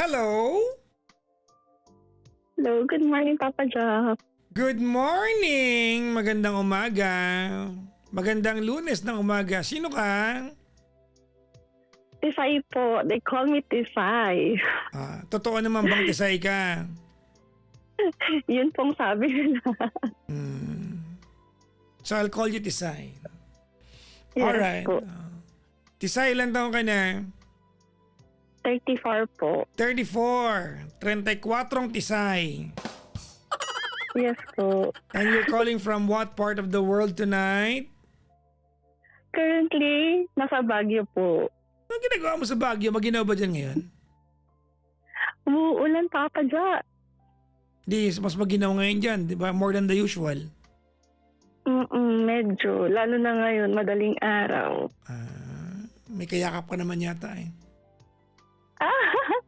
Hello? Hello, good morning, Papa Jack. Good morning! Magandang umaga. Magandang Lunes ng umaga. Sino ka? Tisay po. They call me Tisay. Totoo naman bang tisay ka? Yun pong sabi nila. So I'll call you Tisay. Yes Alright. po. Tisay, ilang taon ka na? 34 po. 34. 34 Tisay. Yes po. And you're calling from what part of the world tonight? Currently, nasa Baguio po. Ano ginagawa mo sa Baguio? Maginaw ba dyan ngayon? Umuulan, Papa Jack. Di, mas maginaw ngayon dyan, di ba? More than the usual. Medyo. Lalo na ngayon, madaling araw. May kayakap ka naman yata eh.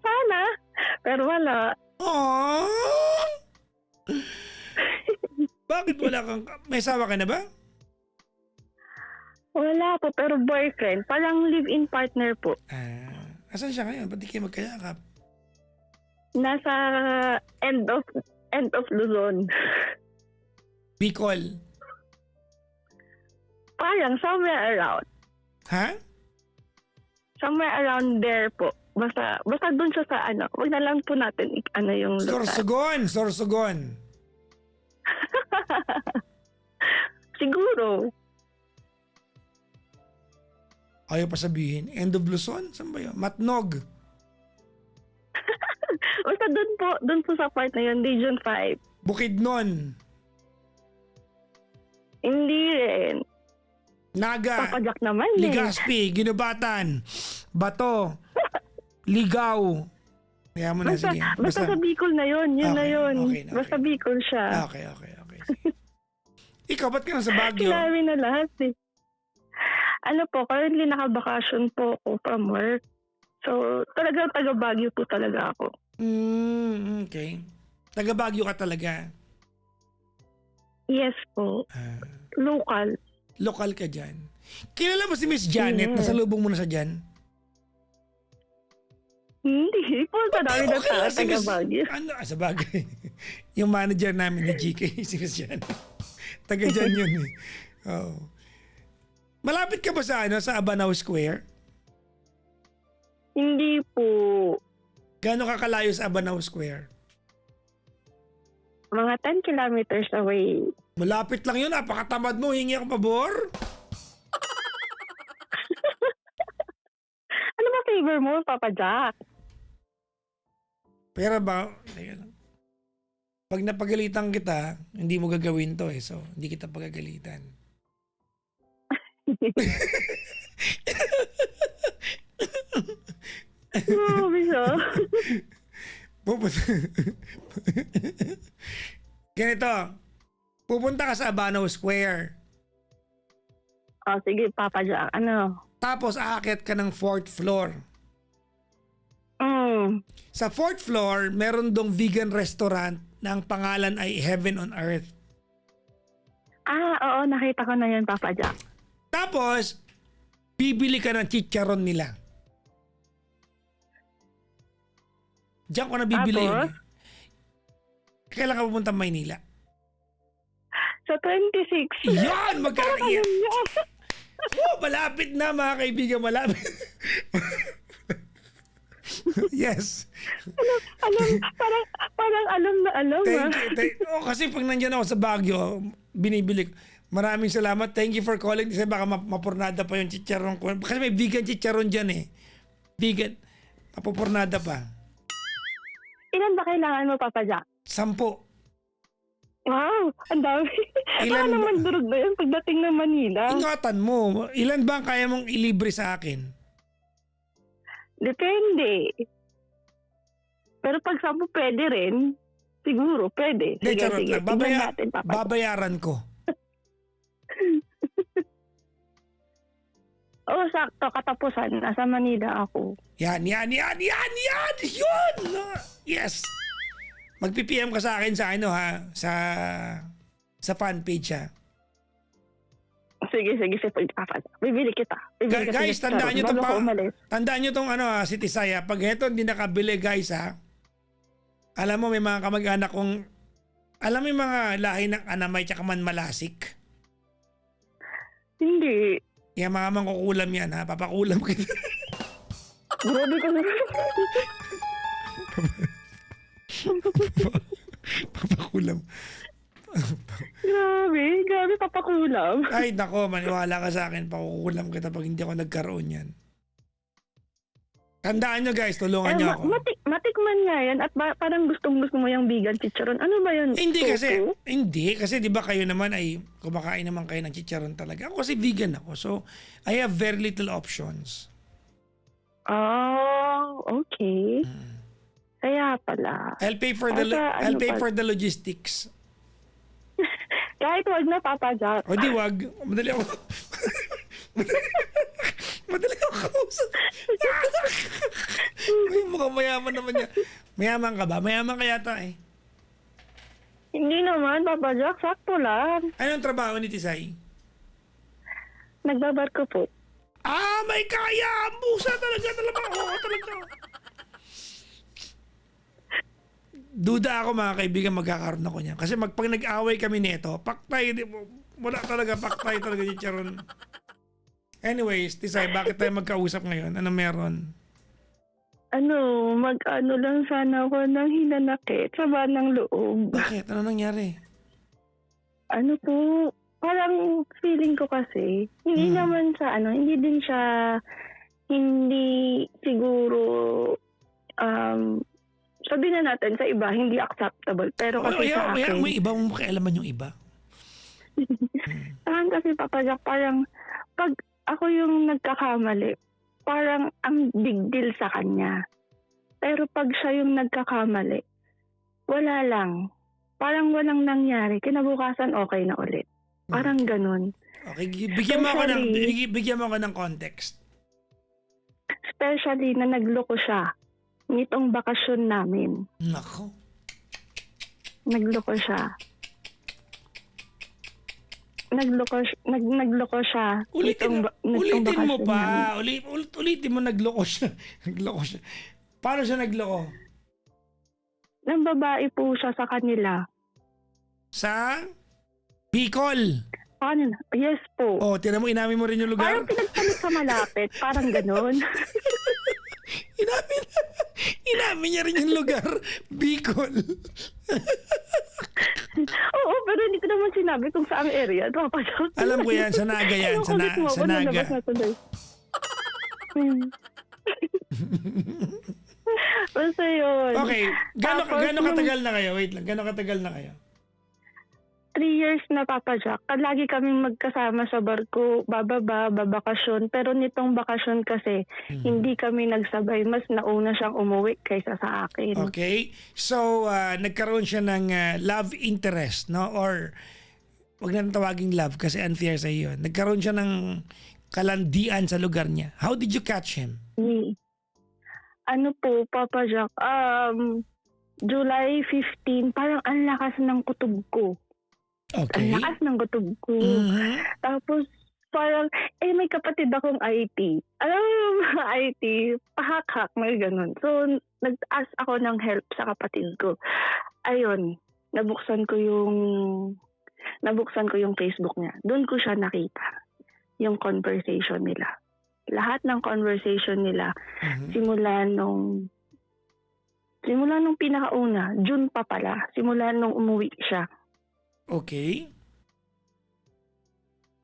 Sana. Pero wala. Aww! Bakit wala kang... May asawa ka na ba? Wala po, pero boyfriend. Parang live-in partner po. Asan siya ngayon? Ba't di kayo magkayakap? Nasa end of Luzon. Bicol. Parang somewhere around. Ha? Somewhere around there po. Basta dun siya sa ano. Huwag na lang po natin yung lugar. Sorsogon. Siguro. Ayaw pa sabihin. End of Luzon? Saan ba yun? Matnog. Basta dun po sa part na yun, Region 5. Bukidnon. Hindi rin. Naga. Papa Jack naman eh. Legazpi. Ginubatan. Bato. Ligaw. Kaya mo na, sige. Basta sa Bicol na yun. Yun Okay, na yun. okay. Basta Bicol siya. Okay. Sige. Ikaw, ba't ka na sa Baguio? Sinabi na lahat eh. Ano po, currently naka-vacation po ako from work. So, talagang taga Baguio po talaga ako. Okay. Taga Baguio ka talaga? Yes po. Local. Lokal ka dyan. Kilala mo si Miss Janet? Yes. Nasalubong mo na sa dyan? Hindi po, sa dami na kilala si taga Miss- Baguio. Sa bagay. Yung manager namin na GK, si Miss Janet. Taga dyan yun eh. Oh. Malapit ka ba sa Abanao Square? Hindi po. Gaano ka kalayo sa Abanao Square? Mga 10 kilometers away. Malapit lang yun. Napakatamad mo. Hingi ako pabor. Ano ba favor mo, Papa Jack? Pero ba, teka lang. Pag napagalitan kita, hindi mo gagawin to eh. So, hindi kita pagagalitan. Grabe siya. Ganito. Pupunta ka sa Abanao Square. Oh, sige, Papa Jack. Ano? Tapos aakyat ka ng 4th floor. Sa 4th floor, meron dong vegan restaurant na ang pangalan ay Heaven on Earth. Oo, nakita ko na yun, Papa Jack. Tapos, bibili ka ng chicharon nila. Diyan ko na bibili yun Tapos? eh. Kailan ka pupunta Maynila? Sa 26. Yan! Magkakaroon! Malapit na mga kaibigan, malapit. Yes. Parang alam na alam. Thank you. Kasi pag nandiyan ako sa Baguio, binibili ko. Maraming salamat. Thank you for calling. Kasi baka mapurnada pa yung chicharon ko. Kasi may vegan chicharon dyan eh. Vegan. Mapupurnada pa. Ilan ba kailangan mo, Papa Jack? 10. Wow, ang dami. Ilan Baka naman durog na yun pagdating ng Manila. Ingatan mo. Ilan ba ang kaya mong ilibre sa akin? Depende. Pero pag 10 pwede rin, siguro pwede. Hindi, Sige. charot lang. Tingnan natin, Papa Jack. Babayaran ko. Oo, sakto. Katapusan. Nasa Manila ako. Yan. Yun! Yes! Mag-PPM ka sa akin sa sa fan page ha. sige, sige, sige, bibili kita. Bibili kita Guys, ng tandaan chicharon nyo bago itong ako umalis. tandaan nyo itong si Tisaya. Pag ito hindi nakabili guys alam mo may mga kamag-anak kong, alam mo yung mga lahi ng Anamay tsaka Manmalasik? Hindi. Yung mga mangkukulam yan papakulam kita. Grabe ka na. Papakulam. Grabe, papakulam. Ay nako, maniwala ka sa akin, pakukulam kita pag hindi ako nagkaroon yan. Tandaan nyo guys, tulungan nyo ako. Matikman nga yan at parang gustong-gusto mo yung vegan chicharon. Ano ba yun? Hindi kasi di ba kayo naman ay kumakain naman kayo ng chicharon talaga. Ako kasi vegan ako, so I have very little options. Oh, okay. Kaya pala. I'll pay for the logistics. Kahit wag na, Papa Jack. O di wag, madali ako. Madali ako kausap. Ay, mukhang mayaman naman niya. Mayaman ka ba? Mayaman ka yata eh. Hindi naman, Papa Jack. Sakto lang. Anong trabaho ni Tisay? Nagbabarko po. May kaya! Ang busa talaga. Oo, talaga. Duda ako mga kaibigan magkakaroon ako niya. Kasi pag nag-away kami nito, paktay. Wala talaga, paktay talaga si Charon. Anyways, Tisay, bakit tayo magkausap ngayon? Ano meron? Mag-ano lang sana ako ng hinanakit sa ng loob. Bakit? Ano nangyari? Parang feeling ko kasi, hindi naman sa hindi din siya, hindi siguro, sabihin na natin sa iba, hindi acceptable. Pero kasi sa akin, may iba mong makialaman yung iba. kasi Papa Jack, parang pag ako yung nagkakamali, parang ang big deal sa kanya. Pero pag siya yung nagkakamali, wala lang. Parang walang nangyari. Kinabukasan okay na ulit. Parang ganun. Okay, bigyan mo ako ng context. Especially na nagloko siya nitong bakasyon namin. Nako. Nagloko siya. Nagloko siya. Ulitin mo bakasyon pa. namin. Ulitin mo nagloko siya. Nagloko siya. Paano siya nagloko? Nang babae po siya sa kanila. Sa Bicol. Paano? Yes po. Oh, tinan mo, inamin mo rin yung lugar. Parang pinagpalit sa malapit. Parang ganun. Inamin niya rin yung lugar. Bicol. Oo, pero hindi ko naman sinabi kung saang area. Alam ko yan, sa Naga yan. Sa Naga. Basta yun. Okay, gano'ng katagal na kayo? Wait lang, gano'ng katagal na kayo? 3 years na, Papa Jack. Lagi kaming magkasama sa barko, babakasyon. Pero nitong bakasyon kasi, hindi kami nagsabay. Mas nauna siyang umuwi kaysa sa akin. Okay. So, nagkaroon siya ng love interest, no? Or, wag na tawaging love kasi unfair sa iyo. Nagkaroon siya ng kalandian sa lugar niya. How did you catch him? Papa Jack, July 15, parang ang lakas ng kutob ko. Okay. Ang lakas ng kutob ko. Tapos, parang, may kapatid akong IT. Alam mo mga IT, pahak-hak, may ganun. So, nag-ask ako ng help sa kapatid ko. Ayun, nabuksan ko yung Facebook niya. Doon ko siya nakita. Yung conversation nila. Lahat ng conversation nila, simula nung pinakauna, June pa pala, simula nung umuwi siya. Okay.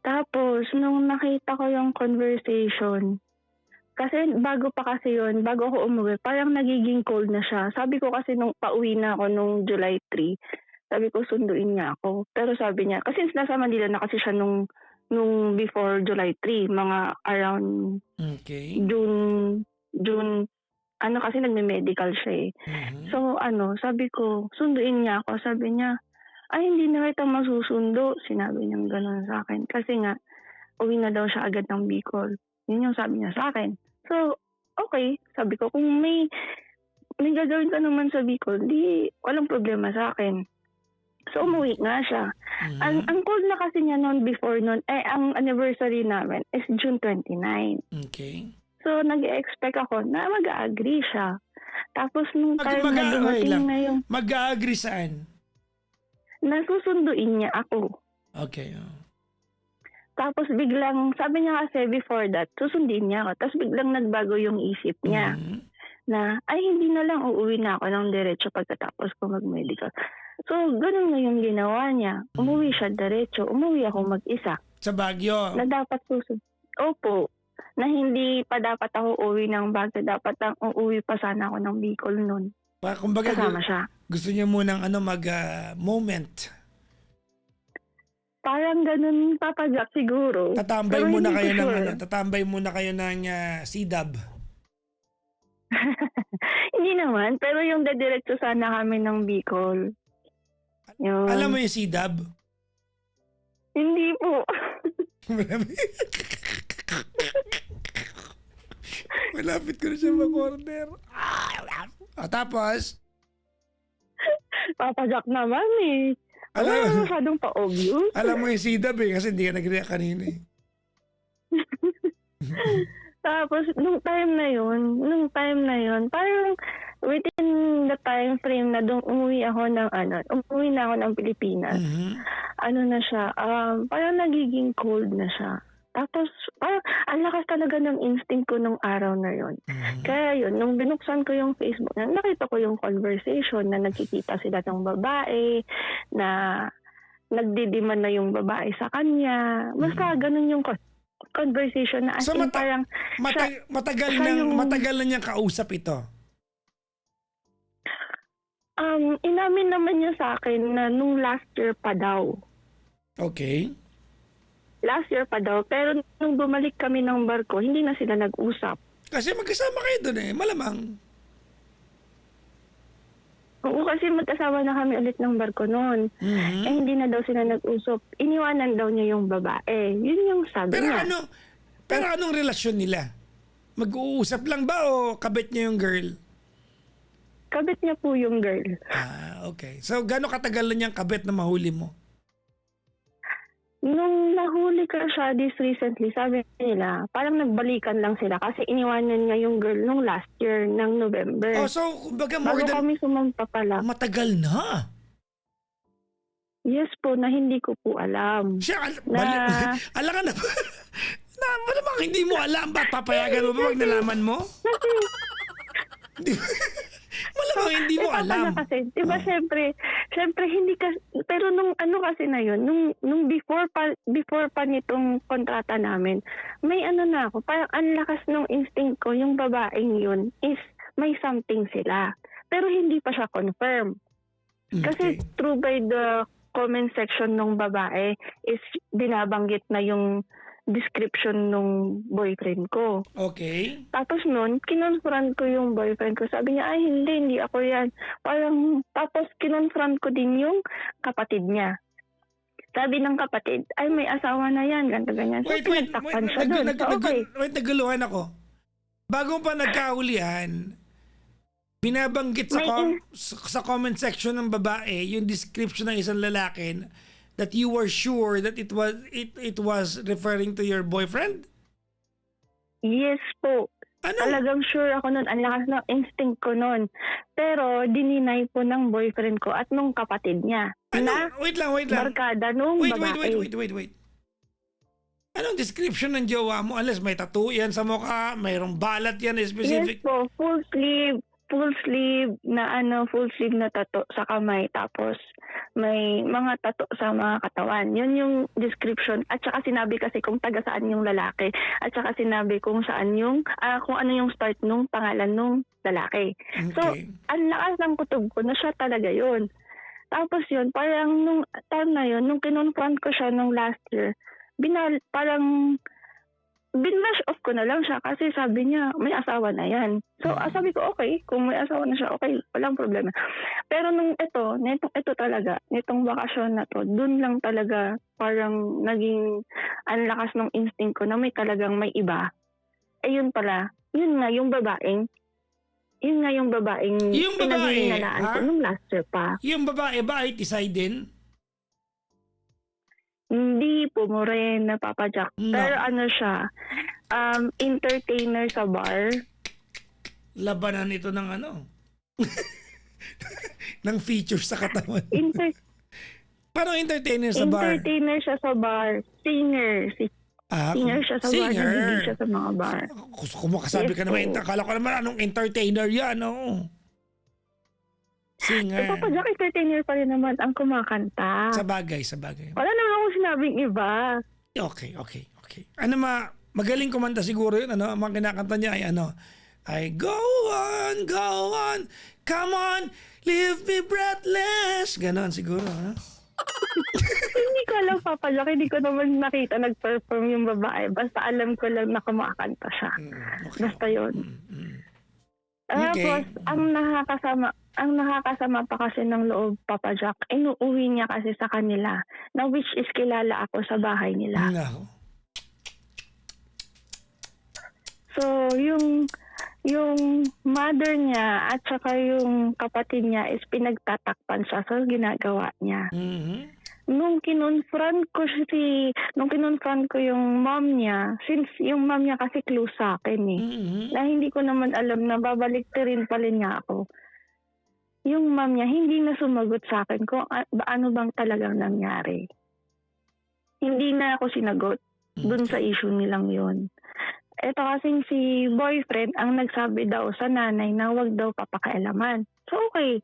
Tapos, nung nakita ko yung conversation, kasi bago ako umuwi, parang nagiging cold na siya. Sabi ko kasi nung pauwi na ako nung July 3, sabi ko sunduin niya ako. Pero sabi niya, kasi nasa Manila na kasi siya nung before July 3, mga around June, kasi nagme-medical siya eh. So, sabi ko, sunduin niya ako. Sabi niya, ay, hindi na kita masusundo. Sinabi niya gano'n sa akin. Kasi nga, uwi na daw siya agad ng Bicol. Yun yung sabi niya sa akin. So, okay. Sabi ko, kung may gagawin ka naman sa Bicol, di walang problema sa akin. So, umuwi nga siya. Ang call na kasi niya noon before noon, ang anniversary namin is June 29. Okay. So, nag-expect ako na mag-agree siya. Tapos, nung time na dumating na yung Mag-agree saan? nasusunduin niya ako. Okay. Tapos, biglang, sabi niya kasi before that, susundin niya ako. Tapos, biglang nagbago yung isip niya. Na, ay, hindi na lang uuwi na ako ng diretso pagkatapos ko mag-medical. So, ganun na yung ginawa niya. Umuwi siya diretso. Umuwi ako mag-isa. Sa Baguio? Na dapat susunod. Opo. Na hindi pa dapat ako uwi ng Baguio. Dapat ang uuwi pa sana ako ng Bicol nun. Kumbaga, Kasama siya. gusto niya munang moment. Parang ganun, Papa Jack, siguro. Tatambay Pero muna hindi kayo ko ng sure. tatambay muna kayo ng CDAB. Hindi naman. Pero yung dediretso sana kami ng Bicol. Yun. Alam mo yung CDAB? Hindi po. Malapit ko na siya ma-corner. Tapos? Papa Jack naman eh. Wala masyadong pa-obvious. Alam mo yung CDAB kasi hindi ka nag-react kanina eh. Tapos, nung time na yun, parang within the time frame na umuwi na ako ng Pilipinas, ano na siya, parang nagiging cold na siya. Tapos, parang ang lakas talaga ng instinct ko nung araw na yun. Kaya yun, nung binuksan ko yung Facebook, nakita ko yung conversation na nagkikita sila ng babae, na nagdidiman na yung babae sa kanya. Basta ganun yung conversation na as in parang matagal na niyang kausap ito. Inamin naman niya sa akin na nung last year pa daw. Okay. Last year pa daw. Pero nung bumalik kami ng barko, hindi na sila nag-usap. Kasi magkasama kayo doon eh. Malamang. Oo, kasi magkasama na kami ulit ng barko noon. Eh, hindi na daw sila nag-usap. Iniwanan daw niya yung babae. Yun yung sabi niya. Pero anong relasyon nila? Mag-uusap lang ba o kabit niya yung girl? Kabit niya po yung girl. Okay. So, gano'ng katagal na niyang kabit na mahuli mo? Nung nahuli ka siya this recently, sabi nila, parang nagbalikan lang sila kasi iniwanan niya yung girl nung last year ng November. Oh, so, kumbaga more Bago than... kami sumampa pala. Matagal na. Yes po, na hindi ko po alam. Siya, alam ka na ba? Malamang hindi mo alam. Ba't papayagan mo ba pag nalaman mo? Malamang hindi mo alam. Kasi, diba, syempre hindi ka, pero nung kasi na yun, nung before pa nitong kontrata namin, may na ako, parang ang lakas ng instinct ko, yung babaeng yun is may something sila. Pero hindi pa siya confirm. Kasi through by the comment section ng babae is binabanggit na yung description nung boyfriend ko. Okay. Tapos nun, kinonfront ko yung boyfriend ko. Sabi niya, ay hindi ako yan. Parang, tapos kinonfront ko din yung kapatid niya. Sabi ng kapatid, ay may asawa na yan, ganto ganyan. So, pinagtakpan siya doon. Wait, naguluhan ako. Bago pa nagkahulihan, binabanggit sa comment section ng babae yung description ng isang lalaki that you were sure that it was referring to your boyfriend? Yes po. Ano? Talagang sure ako nun. Ang lakas ng instinct ko nun. Pero dininay po ng boyfriend ko at nung kapatid niya. Ano? Wait lang. Barkada nung babae. Wait. Anong description ng jowa mo? Unless may tattoo yan sa mukha, mayroong balat yan specific. Yes po. Full sleeve na tattoo sa kamay, tapos may mga tattoo sa mga katawan. Yun yung description. At saka sinabi kasi kung taga saan yung lalaki. At saka sinabi kung saan kung ano yung start nung pangalan nung lalaki. Okay. So, ang lakas ng kutob ko na siya talaga yun. Tapos yun, parang nung time na yun, nung kinonfront ko siya nung last year, parang binlash off ko na lang siya kasi sabi niya may asawa na yan. So sabi ko okay, kung may asawa na siya, okay, walang problema. Pero nung ito talaga, nitong bakasyon na to, dun lang talaga parang naging ang lakas ng instinct ko na may talagang may iba. Eh yun pala, yun nga yung babaeng Yung babae, pinag-iinalaan ko nung last year pa. Yung babae ba ay tisay din? Hindi po morena, Papa Jack. No. Pero ano siya, entertainer sa bar. Labanan ito ng ano? ng features sa katawan. Parang entertainer sa bar. Entertainer siya sa bar. Singer. Singer siya sa bar. Nagiging siya sa mga bar. Kung makasabi ka naman, akala ko naman anong entertainer yan, no? Singer. Papa Jack, entertainer pa rin naman ang kumakanta. Sa bagay. Wala naman akong sinabing iba. Okay. Ano magaling kumanta siguro yun, ano? Ang mga kinakanta niya ay ano, ay go on, come on, leave me breathless. Ganon siguro, ano? Hindi ko alam, Papa Jack. Hindi ko naman nakita nag-perform yung babae. Basta alam ko lang na kumakanta siya. Okay. Basta yun. Okay. Tapos, ang nakakasama pa kasi ng loob, Papa Jack, inuuwi niya kasi sa kanila na which is kilala ako sa bahay nila. Nako. So, yung mother niya at saka yung kapatid niya is pinagtatakpan siya sa ginagawa niya. Mhm. Nung kinonfront ko yung mom niya, since yung mom niya kasi close sa akin Mhm. na hindi ko naman alam na babaliktarin pala niya ako. Yung mom niya hindi na sumagot sa akin kung ano bang talagang nangyari. Hindi na ako sinagot dun sa issue nilang yun. Ito kasing si boyfriend ang nagsabi daw sa nanay na wag daw papakialaman. So okay,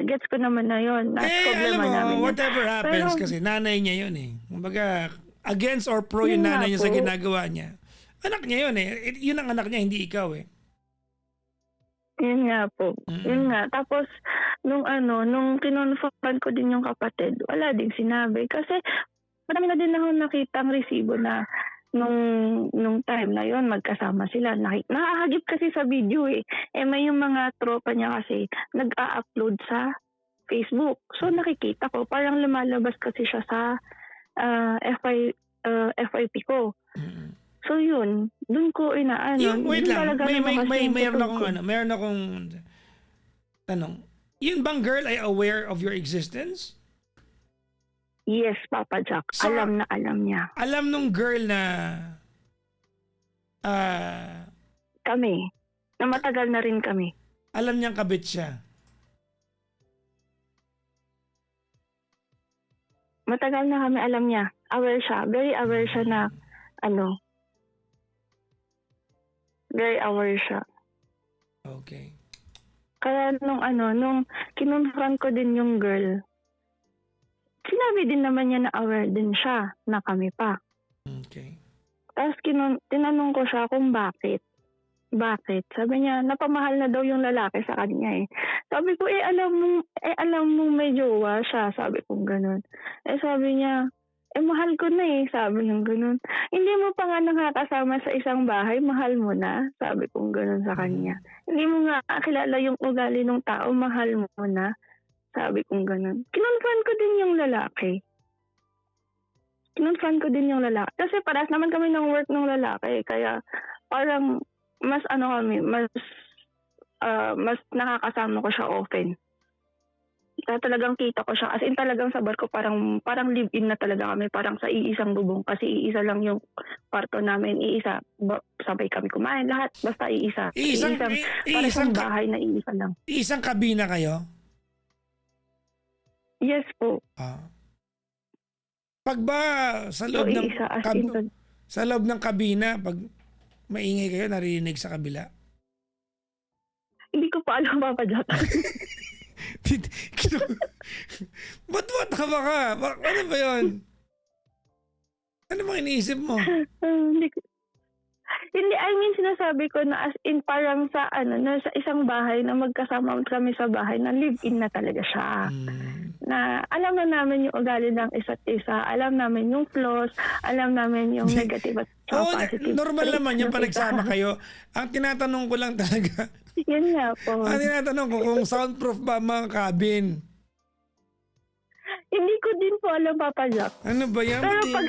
gets ko naman na yun. Alam mo, namin yun. whatever happens, Pero, kasi nanay niya yun eh. Kumbaga, against or pro yung Yun nanay nga niya sa po. ginagawa niya. Anak niya yun eh. Yun ang anak niya, hindi ikaw eh. Yun nga po. Yun nga. Tapos, nung kinonfront ko din yung kapatid, wala din sinabi. Kasi, marami na din ako nakitang resibo na nung time na yon magkasama sila. Nakahagip kasi sa video eh. May yung mga tropa niya kasi nag-a-upload sa Facebook. So, nakikita ko. Parang lumalabas kasi siya sa FYP ko. So, yun. Dun ko inaano. Wait lang. Meron Meron akong tanong. Yun bang girl ay aware of your existence? Yes, Papa Jack. So, alam na alam niya. Alam nung girl na Kami. Na matagal na rin kami. alam niyang kabit siya. Matagal na kami, alam niya. Aware siya. Very aware siya na very aware siya. Okay. Kaya nung kinonfront ko din yung girl, sinabi din naman niya na aware din siya na kami pa. Okay. Tapos tinanong ko siya kung bakit. Bakit? Sabi niya, napamahal na daw yung lalaki sa kanya eh. Sabi ko, alam mo may jowa siya. Sabi ko gano'n. Sabi niya, mahal ko na eh. Sabi niya gano'n. Hindi mo pa nga nakakasama sa isang bahay, mahal mo na. Sabi ko gano'n sa kanya. Hindi mo nga kilala yung ugali ng tao, mahal mo na. Sabi kong ganun. Kinonfront ko din yung lalaki. Kasi parehas naman kami ng work ng lalaki. Kaya parang mas mas nakakasama ko siya often. Kaya talagang kita ko siya. As in talagang sa bar ko parang live-in na talaga kami. Parang sa iisang bubong. Kasi iisa lang yung kwarto namin. Iisa. Sabay kami kumain. Lahat. Basta iisa. Parang bahay na iisa lang. Isang kabina kayo? Yes po. Pag ba sa loob sa loob ng kabina, pag maingay kayo, naririnig sa kabila? Hindi ko pa alam, Papa Jack. Ba't tama ka? Ano ba yun? Ano bang iniisip mo? Hindi, I mean, sinasabi ko na as in parang sa sa isang bahay na magkasama kami sa bahay na live-in na talaga siya. Na alam na namin yung ugali ng isa't isa, alam namin yung flaws, alam namin yung negative at positive. Normal naman yung pag nagsama kayo. Ang tinatanong ko lang talaga, yun nga po. ang tinatanong ko kung soundproof ba ang mga cabin? Hindi ko din po alam, Papa Jack. Ano ba yan? Pero pag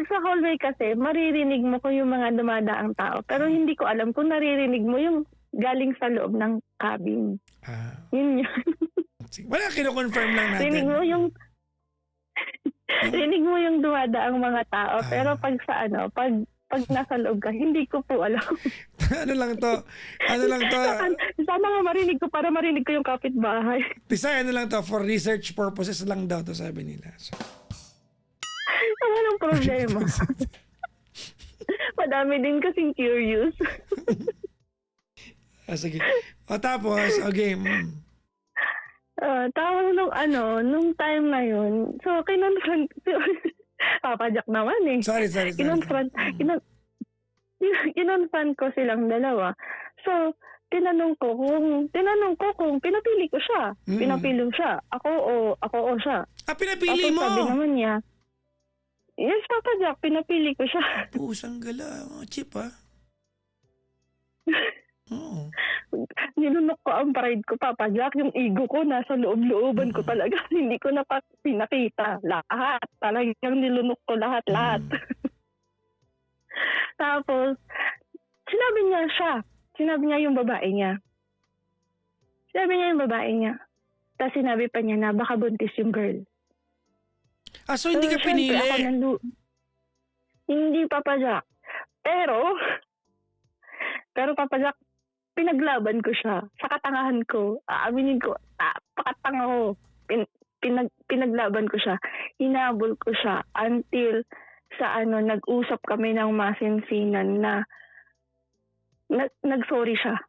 sa hallway kasi, maririnig mo ko yung mga dumadaang tao. Pero hindi ko alam kung naririnig mo yung galing sa loob ng cabin. Yun. Wala, kino-confirm lang natin. Rinig mo yung Rinig mo yung dumadaang mga tao, pero pag sa pag nasa loob ka, hindi ko po alam. Ano lang to? Ano lang to? Sana nga marinig ko para marinig ko yung kapitbahay. Tisay, ano lang to? For research purposes lang daw to, sabi nila. So, Wala nang problema. Madami din kasing curious. sige. O tapos, okay. Tapos nung time na yun, so kinonfront, Papa Jack naman eh. Sorry. Kinonfront ko silang dalawa. So, tinanong ko kung pinapili ko siya. Pinapili siya. Ako o siya. Pinapili Tapos mo! sabi naman niya, yes, Papa Jack, pinapili ko siya. Pusang gala. Cheap, ha? Oo. Nilunok ko ang pride ko, Papa Jack. Yung ego ko, nasa loob-looban ko talaga. Hindi ko na pinakita. Lahat. Talagang nilunok ko lahat. Tapos, sinabi niya yung babae niya. Tapos sinabi pa niya na baka buntis yung girl. So hindi ka pinili? Hindi, Papa Jack. Pero Papa Jack, pinaglaban ko siya. Sa katangahan ko, aaminin ko, pakatanga ko. Pinaglaban ko siya. Hinabol ko siya until sa nag-usap kami ng masinsinan na nag-sorry siya.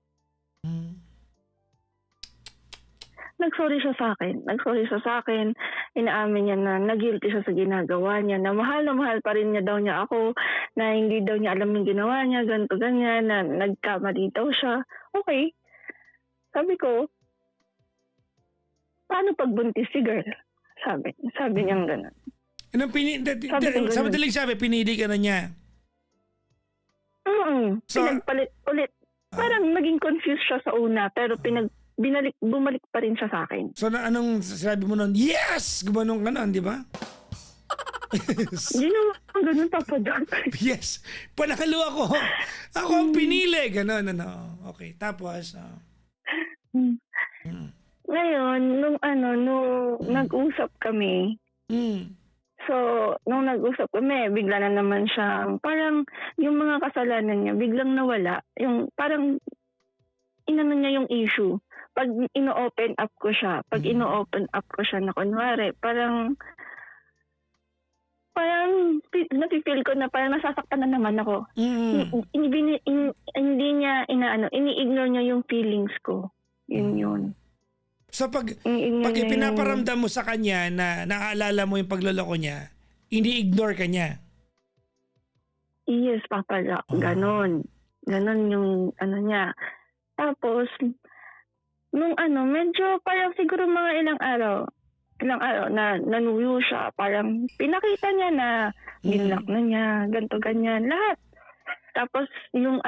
Nag-sorry siya sa akin. Inaamin niya na nag-guilty siya sa ginagawa niya. Na mahal pa rin niya daw niya ako. Na hindi daw niya alam yung ginawa niya. Ganito, ganyan. Na nagkamali daw siya. Okay. Sabi ko, paano pagbuntis si girl? Sabi niya gano'n. Sabi, pinili ka na niya. So, pinagpalit ulit. Parang naging confused siya sa una. Pero bumalik pa rin siya sa akin. So anong sabi mo nun? Yes! Gumanong ka nun, di ba? Hindi naman ganun, Papa Jack. Yes! Panakalo ako! Ako ang pinili! Ganon, Okay, tapos... Ngayon, nung nag-usap kami, so, nung nag-usap kami, bigla na naman siyang, parang yung mga kasalanan niya, biglang nawala. Yung parang, inano niya yung issue. Pag ino-open up ko siya na kunwari, parang napipil ko na parang nasasaktan na naman ako. Hindi niya ini-ignore niya yung feelings ko. Yun. So pag ipinaparamdam mo sa kanya na naaalala mo yung pagloloko niya, ini-ignore ka niya? Yes, Papa Jack. Ganon yung niya. Tapos, nung medyo parang siguro mga ilang araw na nanuyo siya. Parang pinakita niya na binlock na niya, ganto ganyan, lahat. Tapos nung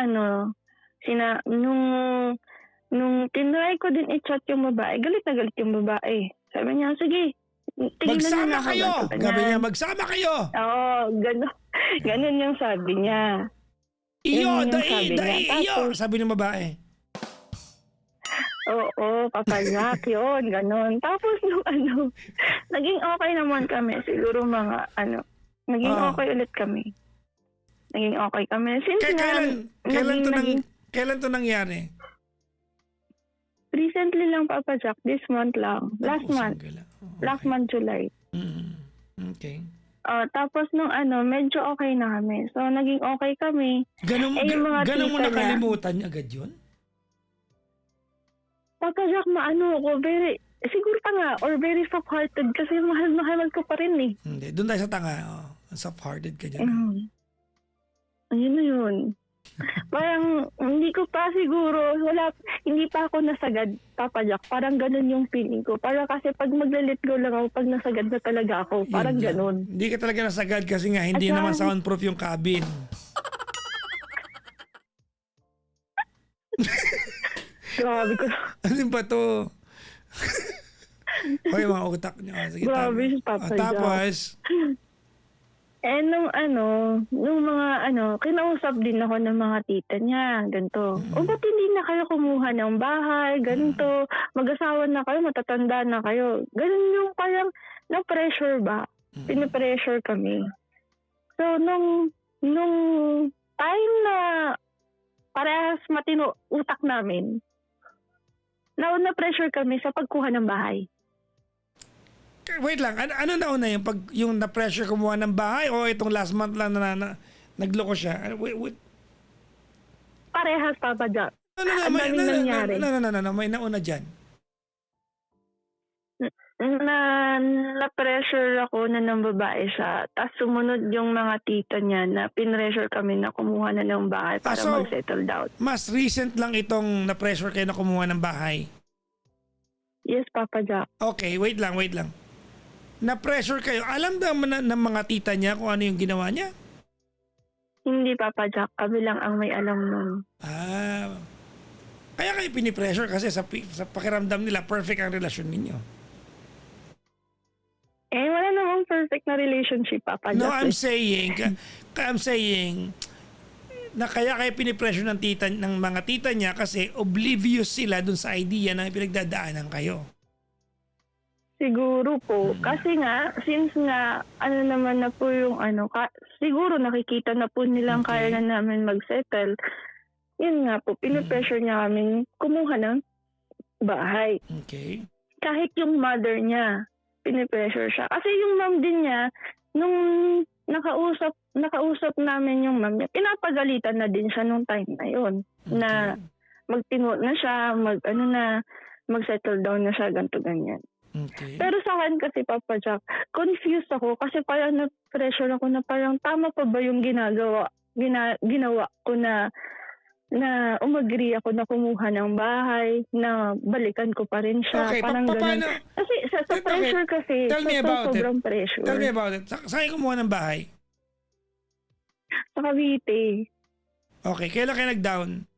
nung tinry ko din i-chat yung babae, galit na galit yung babae. Sabi niya, sige, magsama kayo! Sabi niya, magsama kayo! Oo, ganon yung sabi niya. Iyo, sabi ng babae. Oo, papalak yun, ganon. Tapos nung naging okay naman kami. Siguro mga naging okay ulit kami. Naging okay kami. Since kailan to nangyari? Recently lang, Papa Jack. This month lang. Last month. Last month, July. Okay. Tapos nung medyo okay na kami. So, naging okay kami. Ganun mo nakalimutan agad yun? Papa Jack, ako, siguro tanga or very soft-hearted kasi mahal ko pa rin eh. Hindi, doon tayo sa tanga. Soft-hearted ka dyan. Ayun na yun. Parang hindi ko pa siguro, hindi pa ako nasagad, Papa Jack. Parang ganun yung feeling ko. Parang kasi pag magla-let go lang ako, pag nasagad na talaga ako. Parang ganun. Hindi ka talaga nasagad kasi nga hindi naman soundproof yung cabin. Grabe ko. Ano ba to? Okay, mga utak niyo. Sige, grabe si Papa Jack. Tapos? Nung mga kinausap din ako ng mga tita niya, ganito. O ba't hindi na kayo kumuha ng bahay, ganito, mag-asawa na kayo, matatanda na kayo. Ganun yung parang na-pressure ba? Pinipressure kami. So, nung time na parehas matino utak namin, na-pressure kami sa pagkuha ng bahay. Wait lang, ano nauna yung na-pressure kumuha ng bahay o itong last month lang na nagloko siya? Wait. Parehas, Papa Jack. May daming nangyari. may nauna dyan. Na-pressure ako na ng babae siya. Tapos sumunod yung mga tita niya na pinressure kami na kumuha na ng bahay para so, mag-settle down. Mas recent lang itong na-pressure kayo na kumuha ng bahay? Yes, Papa Jack. Okay, wait lang. Na-pressure kayo. Alam naman ng mga tita niya kung ano yung ginawa niya? Hindi, Papa Jack. Kami lang ang may alam nun. Kaya kayo pinipressure kasi sa pakiramdam nila perfect ang relasyon ninyo. Wala namang perfect na relationship, Papa Jack. No, I'm saying na kaya kayo pinipressure ng mga tita niya kasi oblivious sila dun sa idea na pinagdadaanan kayo. Siguro po. Kasi nga, since nga, ano naman na po yung siguro nakikita na po nilang kaya na namin mag-settle. Yun nga po, pinipressure niya kami kumuha ng bahay. Okay. Kahit yung mother niya, pinipressure siya. Kasi yung mom din niya, nung nakausap namin yung mom niya, pinapagalitan na din siya nung time na yun. Okay. Na magtingo na siya, mag-settle down na siya, ganito ganyan. Okay. Pero sa akin kasi, Papa Jack, confused ako kasi parang na-pressure ako na parang tama pa ba yung ginawa ko na umagree ako na kumuha ng bahay, na balikan ko pa rin siya. Okay, parang ganun. Kasi sa pressure kasi, sobrang pressure. Tell me about it. Saan kayo kumuha ng bahay? Sa Cavite. Okay, kailan kayo nag-down?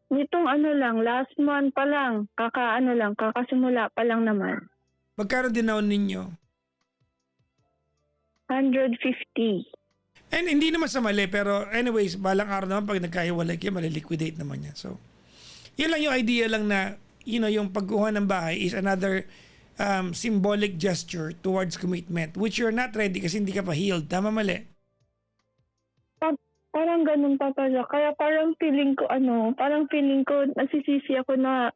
Nitong last month pa lang, kakasimula pa lang naman. Magkano dinown ninyo? 150. And hindi naman sa mali, pero anyways, balang araw naman pag nagkahiwalay kayo, maliliquidate naman yan. So, yun lang yung idea lang na, yung pagkuha ng bahay is another symbolic gesture towards commitment, which you're not ready kasi hindi ka pa healed. Tama, mali? Parang ganun, Papa Jack. Kaya parang feeling ko, nagsisisi ako na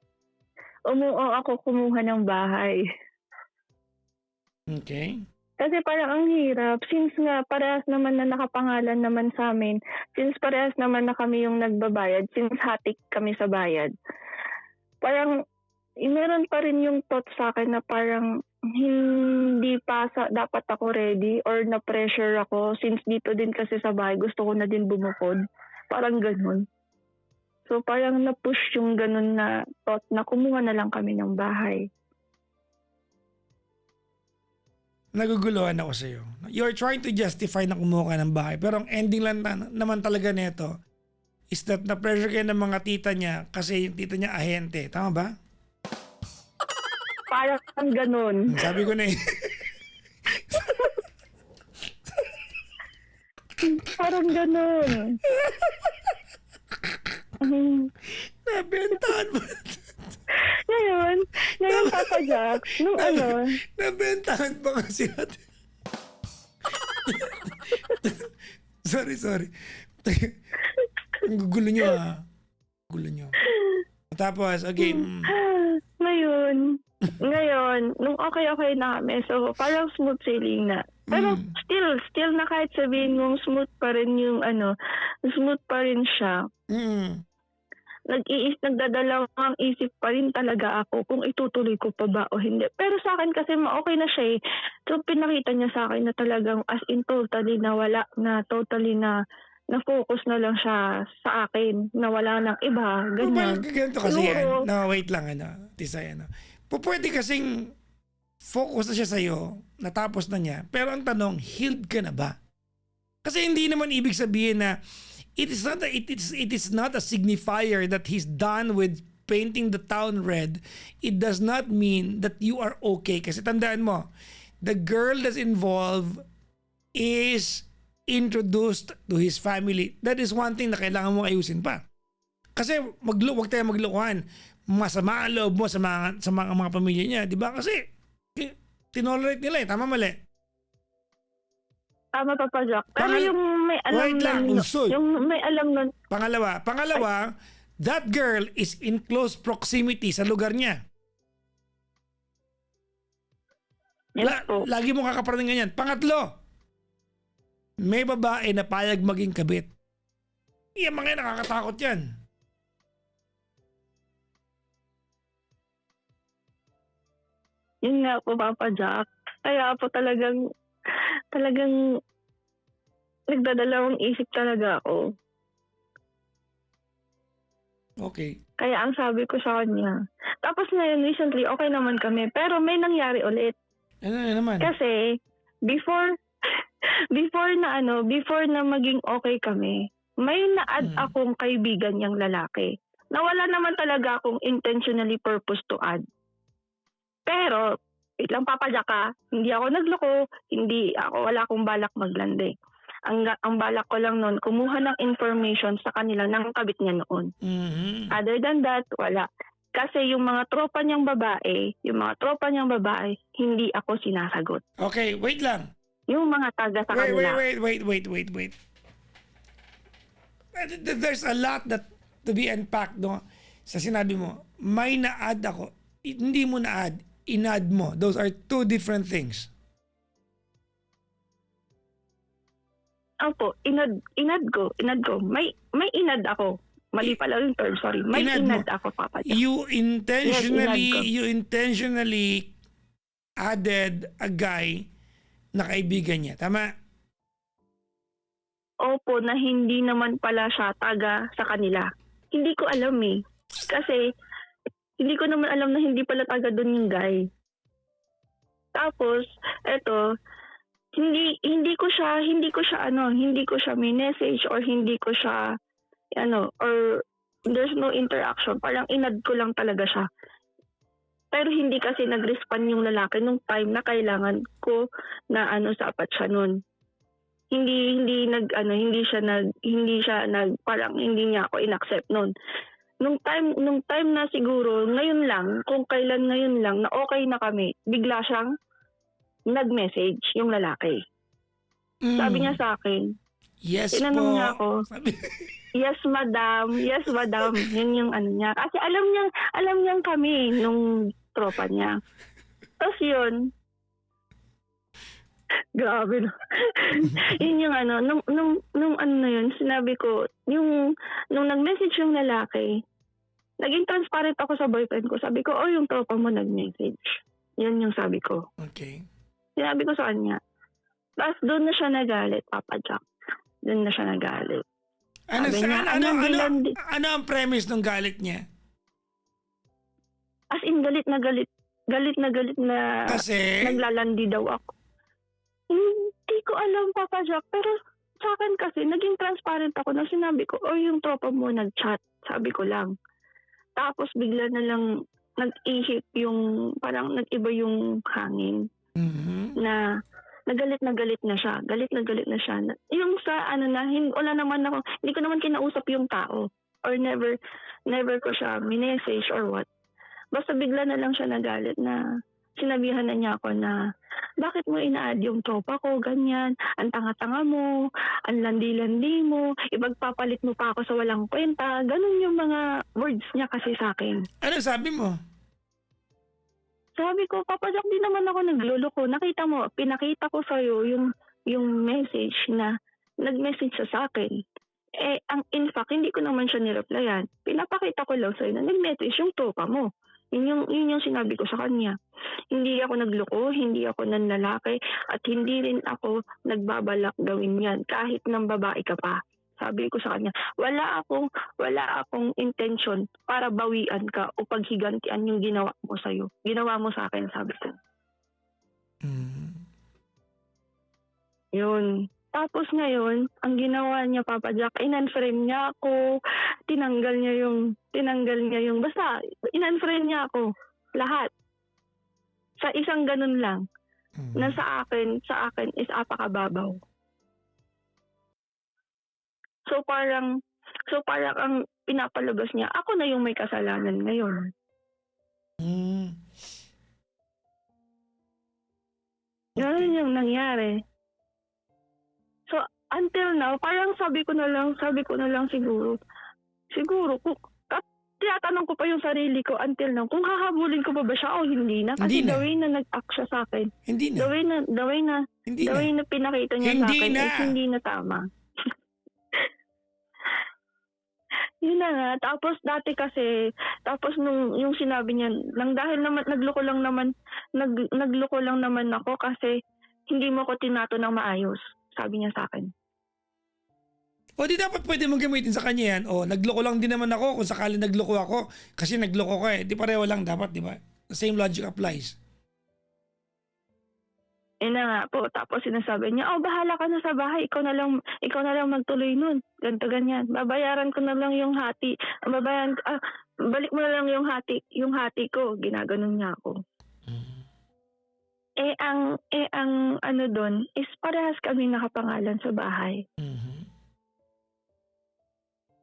umuo ako kumuha ng bahay. Okay. Kasi parang ang hirap. Since nga parehas naman na nakapangalan naman sa amin, since parehas naman na kami yung nagbabayad, since hatik kami sa bayad, parang meron pa rin yung thought sa akin na parang hindi pa dapat ako ready or na-pressure ako since dito din kasi sa bahay gusto ko na din bumukod. Parang ganun. So parang na-push yung ganun na thought na kumuha na lang kami ng bahay. Naguguluhan ako sa iyo. You're trying to justify na kumuha ka ng bahay, pero ang ending lang naman talaga nito is that na-pressure kayo ng mga tita niya kasi yung tita niya ahente. Tama ba? Parang ganun. Sabi ko na eh. Parang ganun. Nabentahan mo. Ngayon, Papa Jack, nung Nabentahan pa kasi natin. Sorry. Ang gugulo nyo Gulo nyo. Tapos, okay. Ngayon, nung okay na kami, so parang smooth sailing na. Pero still na kahit sabihin mong smooth pa rin smooth pa rin siya. Nagdadalawang isip pa rin talaga ako kung itutuloy ko pa ba o hindi. Pero sa akin kasi okay na siya eh. So pinakita niya sa akin na talagang as in totally nawala na totally na na-focus na lang siya sa akin na wala nang iba. Ganyan. Ganito kasi yan. No, wait lang Tisay Pwede kasing focus na siya sa'yo, natapos na niya. Pero ang tanong, healed ka na ba? Kasi hindi naman ibig sabihin na it is not a signifier that he's done with painting the town red. It does not mean that you are okay. Kasi tandaan mo, the girl that's involved is introduced to his family. That is one thing na kailangan mo ayusin pa. Kasi wag tayo maglokohan. Masama ang loob mo sa mga pamilya niya, di ba? Kasi tinolerate nila eh. Tama mali? Tama, Papa Jack. Pero Pangal- yung may alam Wait lang, nun, usoy. yung may alam nun, Pangalawa, that girl is in close proximity sa lugar niya. yes po. Lagi mo kakaparating ganyan. Pangatlo, may babae na payag maging kabit. Yan mga yan, nakakatakot yan. Yun nga po, Papa Jack. Kaya po talagang nagdadalawang isip talaga ako. Okay. Kaya ang sabi ko sa kanya. Tapos ngayon, recently, okay naman kami. Pero may nangyari ulit. Ano na naman? Kasi, before na maging okay kami, may na-add akong kaibigan niyang lalaki. Na wala naman talaga akong intentionally purpose to add. Pero, wait lang, Papa Jack, hindi ako nagloko, wala akong balak maglande. Ang balak ko lang noon, kumuha ng information sa kanila ng kabit niya noon. Mhm. Other than that, wala. Kasi yung mga tropa niyang babae, hindi ako sinasagot. Okay, wait lang. Yung mga taga sa kanila. Wait. There's a lot that to be unpacked, no? Sa sinabi mo, may na-add ako. Hindi mo na-add, in-add mo. Those are two different things. Opo, inad ko. May inad ako. Mali pala yung term, sorry. May Inad mo. inad ako, Papa Jack. You intentionally, Yes, inad ko. you intentionally added a guy na kaibigan niya. Tama? Opo, na hindi naman pala siya taga sa kanila. Hindi ko alam eh. Kasi, hindi ko naman alam na hindi pala taga doon yung guy. Tapos, eto, hindi ko siya message or hindi ko siya or there's no interaction. Parang inad ko lang talaga siya. Pero hindi kasi nag-respond yung lalaki nung time na kailangan ko na sapat siya nun. Hindi niya ako inaccept nun. Nung time na siguro ngayon lang, kung kailan ngayon lang na okay na kami, bigla siyang nag-message yung lalaki. Sabi niya sa akin, Yes tinanong po. niya ako, yes madam. Yun yung niya. Kasi alam niyang kami nung tropa niya. Tapos yun, grabe no. Yun yung nung na yun, sinabi ko, nung nag-message yung lalaki, naging transparent ako sa boyfriend ko. Sabi ko, yung tropa mo nag-message. Yun yung sabi ko. Okay. Sinabi ko sa kanya. Tapos doon na siya nagalit, Papa Jack. Doon na siya nagalit. Sabi niya, Ano ang premise ng galit niya? As in, galit na Kasi, naglalandi daw ako. Hindi ko alam, Papa Jack. Pero sa akin kasi, naging transparent ako na sinabi ko, yung tropa mo nag-chat. Sabi ko lang. Tapos bigla na lang nag-ihip yung, parang nag-iba yung hangin. Na galit na galit na siya. Yung sa wala naman ako, hindi ko naman kinausap yung tao. Or never ko siya minessage or what. Basta bigla na lang siya nagalit na sinabihan na niya ako na bakit mo ina-add yung tropa ko, ganyan, ang tanga-tanga mo, ang landi-landi mo, ipagpapalit mo pa ako sa walang kwenta. Ganun yung mga words niya kasi sa akin. ano sabi mo? Sabi ko, Papa Jack, di naman ako nagluloko. Nakita mo, pinakita ko sa'yo yung message na nag-message siya sa akin. In fact, hindi ko naman siya nireplyan. Pinapakita ko lang sa'yo na nag-message yung tropa mo. Yun yung sinabi ko sa kanya. Hindi ako nagloko, hindi ako nanlalaki, at hindi rin ako nagbabalak gawin yan kahit nang babae ka pa. Sabi ko sa kanya, wala akong intention para bawian ka o paghigantian yung ginawa mo sa'yo. Ginawa mo sa akin, sabi ko. Yun. Tapos ngayon, ang ginawa niya, Papa Jack, in-unfriend niya ako, tinanggal niya yung, basta, in-unfriend niya ako. Lahat. Sa isang ganun lang. Na sa akin is apakababaw. So parang ang pinapalabas niya, ako na yung may kasalanan ngayon. Ganun Okay. yung nangyari. So, until now, parang sabi ko na lang siguro, tinatanong ko pa yung sarili ko until now, kung hahabulin ko pa ba siya o hindi na. Hindi Kasi na. the way na nag-act siya sa akin, Hindi na. Hindi the na. way na pinakita niya sa Hindi akin na. is hindi na tama. Yun na nga. Tapos nung yung sinabi niya, nang dahil naman, nagloko lang naman ako kasi hindi mo ko tinato ng maayos. Sabi niya sa akin. O di dapat pwede mong gamitin sa kanya yan. O nagloko lang din naman ako kung sakali nagloko ako kasi nagloko ka eh. Di pareho lang dapat, di ba? The same logic applies. Na nga po. Tapos sinasabi niya, bahala ka na sa bahay. Ikaw na lang magtuloy nun. Ganto ganyan. Babayaran ko na lang yung hati. Balik mo na lang yung hati ko. Ginaganon niya ako. Ang ano doon is parehas kami nakapangalan sa bahay. Mhm.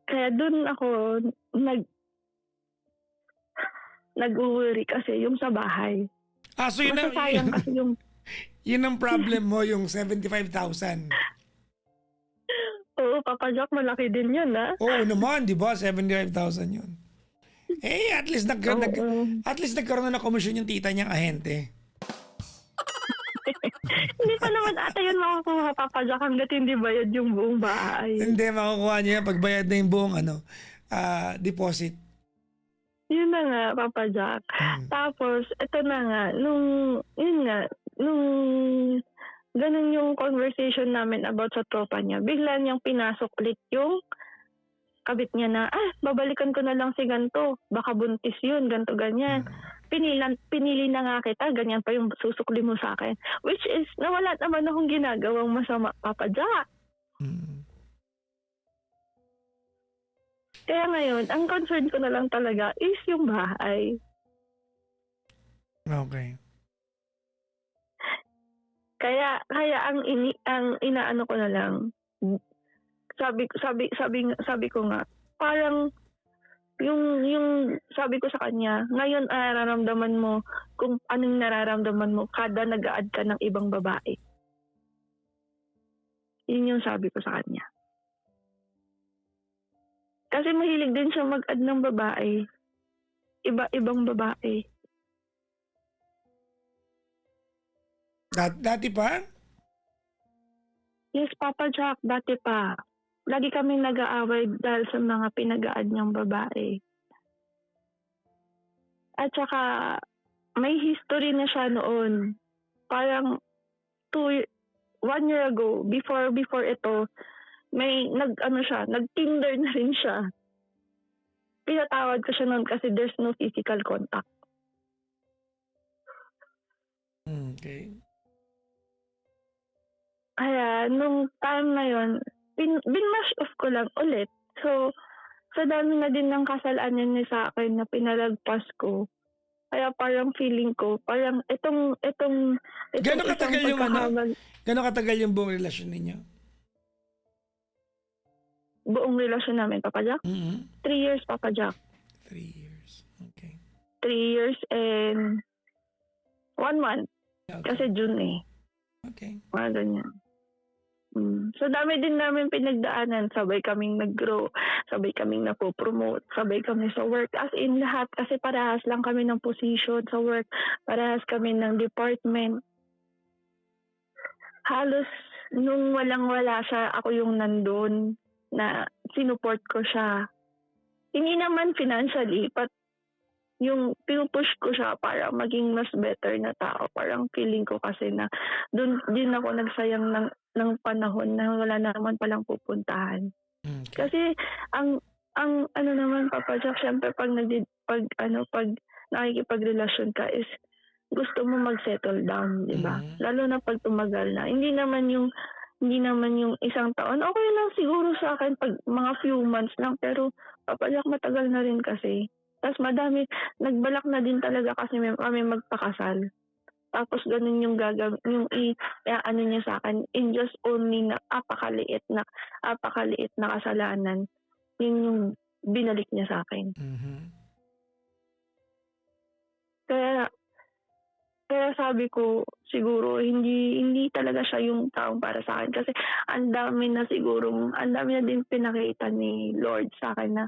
Kaya doon ako nag-worry kasi yung sa bahay. So yun ang, Masasayang kasi yung yun ang problem mo, yung 75,000. oo, Papa Jack, malaki din yun, ha? Oo naman, di ba? 75,000 yun. Eh, at least at least nagkaroon na ng komisyon yung tita niyang ahente. Hindi pa naman ata yun makukuha, Papa Jack, hanggat hindi bayad yung buong bahay. Hindi, makukuha niya yan pagbayad na yung buong deposit. Yun na nga, Papa Jack. Tapos, ito na nga, nung ganun yung conversation namin about sa tropa niya, bigla niyang pinasok ulit yung kabit niya na, babalikan ko na lang si ganto, baka buntis yun, ganto ganyan. Pinili na nga kita, ganyan pa yung susukli mo sa akin. Which is, nawala naman akong ginagawang masama, Papa Jack. Kaya ngayon, ang concern ko na lang talaga is yung bahay. Okay. Kaya ang inaano ko na lang, sabi ko nga, parang yung sabi ko sa kanya, ngayon nararamdaman mo kung anong nararamdaman mo kada nag-a-add ka ng ibang babae. Yun yung sabi ko sa kanya. Kasi mahilig din siya mag-add ng babae. Iba-ibang babae. Dati pa? Yes, Papa Jack, dati pa. Lagi kaming nag-aaway dahil sa mga pinag-a-add niyang babae. At saka, may history na siya noon. Parang 1 year ago, before ito, may nag-Tinder na rin siya. Pinatawad ko siya noon kasi there's no physical contact. Okay. Kaya, nung time na yon, binmash off ko lang ulit. So, sa dami na din ng kasalanan niya sa akin na pinalagpas ko. Kaya parang feeling ko, parang itong Gano'ng katagal yung pagkahamal, Gano'ng katagal yung buong relasyon ninyo? buong relasyon namin, Papa Jack. 3 years, Papa Jack. 3 years. Okay. 3 years and 1 month. Okay. Kasi June eh. Okay. Mga ganyan. So dami din namin pinagdaanan. Sabay kaming nag-grow. Sabay kaming napopromote. Sabay kami sa work. As in lahat. Kasi parehas lang kami ng position sa work. Parehas kami ng department. Halos nung walang-wala siya, ako yung nandun na sinuport ko siya. Hindi naman financially, but yung pinupush ko siya para maging mas better na tao. Parang feeling ko kasi na doon din ako nagsayang ng panahon na wala naman palang pupuntahan. Okay. Kasi ang ano naman, Papa Jack, syempre pag nakikipagrelasyon ka is gusto mo mag-settle down, di ba? Lalo na pag tumagal na. Hindi naman yung isang taon. Okay lang siguro sa akin pag mga few months lang, pero Papa Jack, matagal na rin kasi. Tapos madami, nagbalak na din talaga kasi kami magpakasal. Tapos ganun yung ano niya sa akin, in just only na apakaliit na kasalanan. Yun yung binalik niya sa akin. Mhm. Kaya Pero sabi ko, siguro hindi talaga siya yung taong para sa akin kasi ang dami na din pinakita ni Lord sa akin na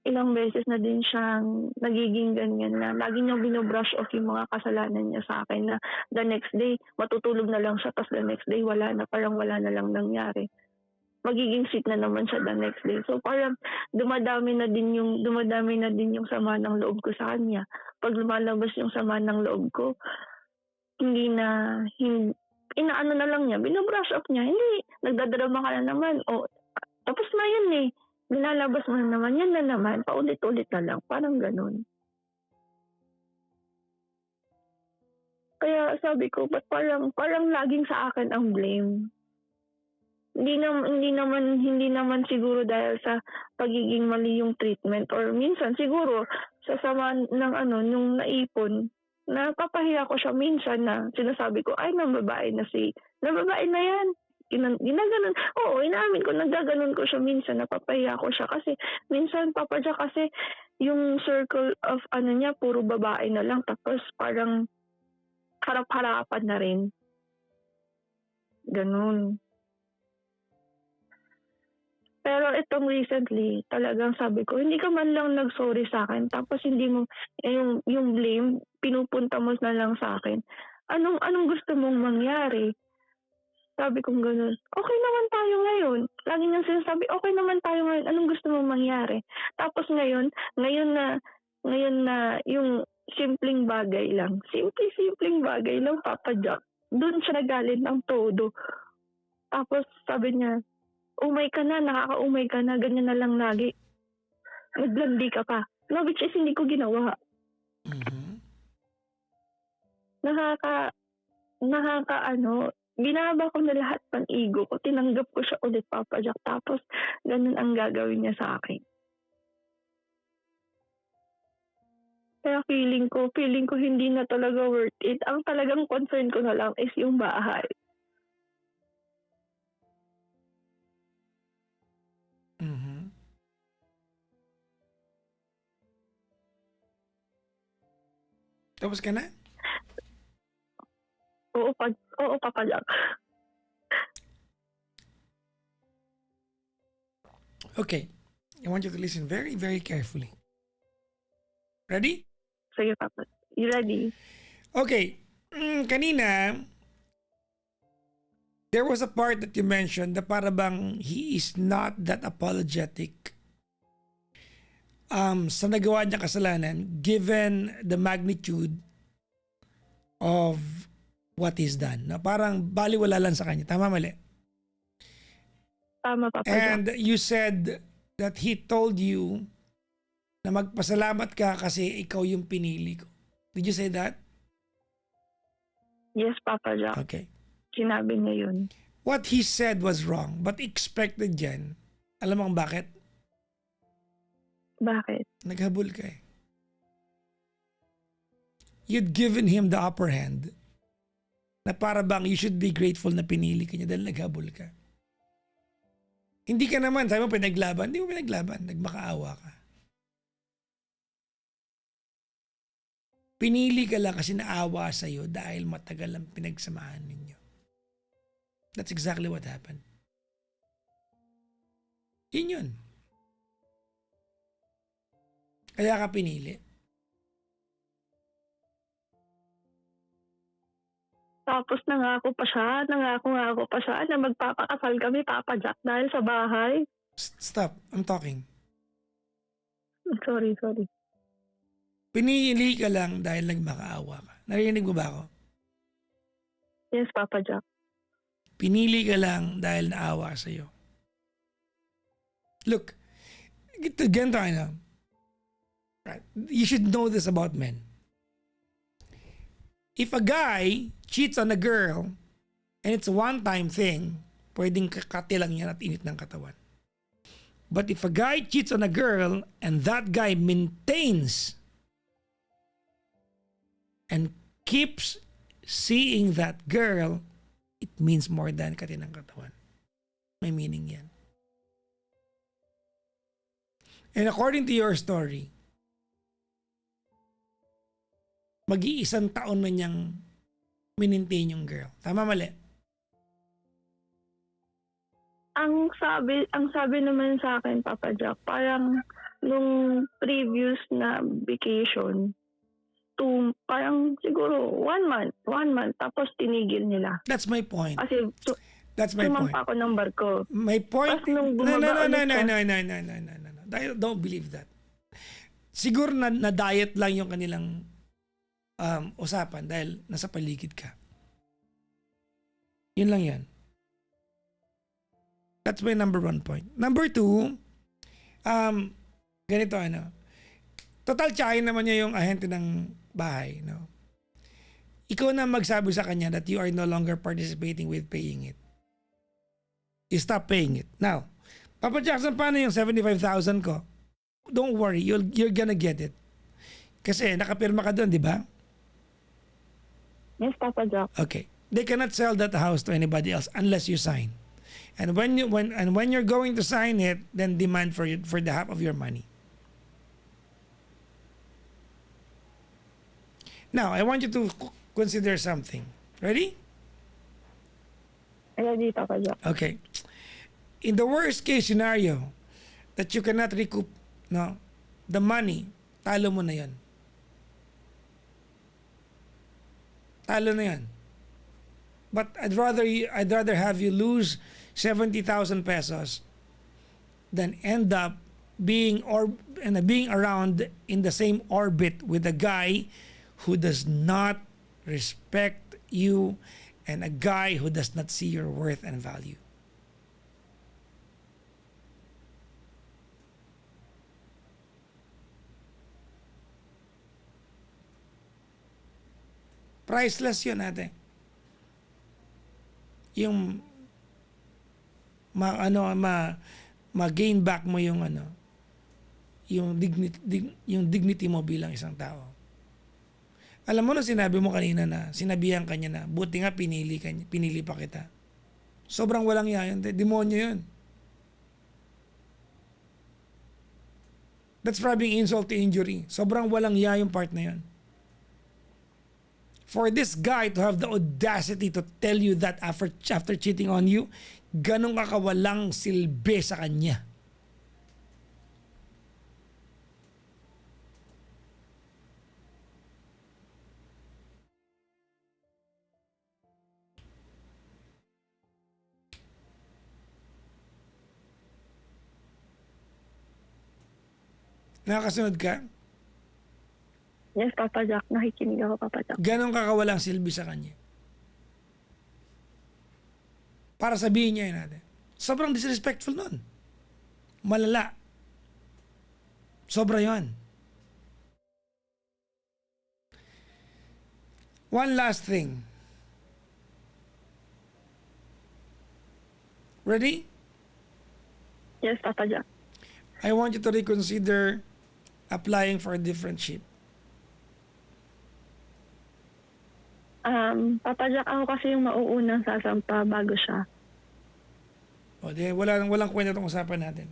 ilang beses na din siyang nagiging ganyan na lagi niyang bino-brush off yung mga kasalanan niya sa akin na the next day matutulog na lang siya tapos the next day wala na, parang wala na lang nangyari. Magiging sweet na naman siya the next day. So parang dumadami na din yung sama ng loob ko sa kanya. Pag lumalabas yung sama ng loob ko, inaano na lang niya, bino-brush off niya. Hindi, nagdadrama ka na naman. O, tapos na yun eh. Nilalabas mo na naman, yan na naman. Paulit-ulit na lang. Parang ganun. Kaya sabi ko, ba't parang laging sa akin ang blame? Hindi naman siguro dahil sa pagiging mali yung treatment or minsan siguro sa sama ng nung naipon. Napapahiya ko siya minsan na sinasabi ko, ay, nababae na yan. Ginaganon. Oo, inamin ko, nagaganon ko siya minsan, napapahiya ko siya kasi minsan, Papa Jack, kasi yung circle of niya, puro babae na lang, tapos parang harap-harapan na rin. Ganun. Pero itong recently, talagang sabi ko, hindi ka man lang nag-sorry sa akin, tapos hindi mo, yung blame, pinupunta mo na lang sa akin. Anong gusto mong mangyari? Sabi kong ganun, okay naman tayo ngayon. Lagi niyang sinasabi, okay naman tayo ngayon. Anong gusto mong mangyari? Tapos ngayon na yung simpleng bagay lang. Simpleng bagay lang, Papa Jack. Doon siya nagalit ng todo. Tapos sabi niya, umay ka na, nakaka-umay ka na, ganyan na lang lagi. Naglandi ka pa. No, which is hindi ko ginawa. Mhm. Binaba ko na lahat ng ego ko. Tinanggap ko siya ulit, Papa Jack. Tapos, ganun ang gagawin niya sa akin. Kaya feeling ko hindi na talaga worth it. Ang talagang concern ko na lang is yung bahay. Mhm. Tapos ka na? Oo, Papa Jack. Okay. I want you to listen very, very carefully. Ready? Sige, Papa. You ready? Okay. Kanina, there was a part that you mentioned na para bang he is not that apologetic sa nagawa niya kasalanan given the magnitude of what he's done. Na parang baliwala lang sa kanya. Tama, mali? Tama, Papa Jack. And you said that he told you na magpasalamat ka kasi ikaw yung pinili ko. Did you say that? Yes, Papa Jack. Okay. Sinabi niya yun. What he said was wrong but expected yan. Alam mo kung bakit? Bakit? Naghabol ka eh. You'd given him the upper hand na para bang you should be grateful na pinili ka niya dahil naghabol ka. Hindi ka naman, sabi mo pinaglaban. Hindi mo pinaglaban. Nagmakaawa ka. Pinili ka lang kasi naawa sa'yo dahil matagal ang pinagsamahan ninyo. That's exactly what happened. Yun yun. Kaya ka pinili. Tapos nangako pa siya na magpapakasal kami, Papa Jack, dahil sa bahay. Stop. I'm talking. Sorry. Pinili ka lang dahil nagmakaawa ka. Narinig mo ba ako? Yes, Papa Jack. Pinili ka lang dahil naawa sa'yo. Look, ganito ka na. Right. You should know this about men. If a guy cheats on a girl and it's a one-time thing, pwedeng kakati lang yan at init ng katawan. But if a guy cheats on a girl and that guy maintains and keeps seeing that girl, it means more than kati ng katawan. May meaning yan. And according to your story, mag-iisang taon man niyang minintain yung girl. Tama, mali? Ang sabi naman sa akin, Papa Jack, parang nung previous na vacation, parang siguro 1 month, tapos tinigil nila. That's my point. Kasi That's my point. sumampa ako ng barko. My point. Tapos nung No, bumaba ulit siya, no. Don't believe that. Siguro na diet lang yung kanilang usapan dahil nasa paligid ka. Yun lang yan. That's my number 1 point. Number 2, ganito total tsahin naman niya yung ahente ng bahay, no? Ikaw na magsabi sa kanya that you are no longer participating with paying it. You stop paying it. Now, Papa Jackson, paano yung 75,000 ko? Don't worry, you're gonna get it. Kasi nakapirma ka doon, di ba? yes, Papa Jack. Okay. They cannot sell that house to anybody else unless you sign. And when you're going to sign it, then demand for the half of your money. Now, I want you to consider something. Ready? Ready, Papa Jack. Okay. In the worst case scenario that you cannot recoup the money, talo mo na yan. Talo na yan. But I'd rather have you lose 70,000 pesos than end up being around in the same orbit with a guy who does not respect you and a guy who does not see your worth and value. Priceless yun, ate. Yung ma-gain back mo yung yung dignity mo bilang isang tao. Alam mo na sinabi mo kanina na sinabihan kanya na buti nga pinili pa kita. Sobrang walang iya yun. Demonyo yun. That's probably insult to injury. Sobrang walang iya yung part na yun. For this guy to have the audacity to tell you that after cheating on you, ganun ka kawalang silbi sa kanya. Nakakasunod ka? Yes, Papa Jack. Nakikinig ako, Papa Jack. Ganon ka kawalang silbi sa kanya. Para sabihin niya yun natin. Sobrang disrespectful nun. Malala. Sobra yun. One last thing. Ready? Yes, Papa Jack. I want you to reconsider applying for a different ship. Papa Jack, ako kasi yung mauunang sasampa bago siya. O di, walang kwenta itong usapan natin.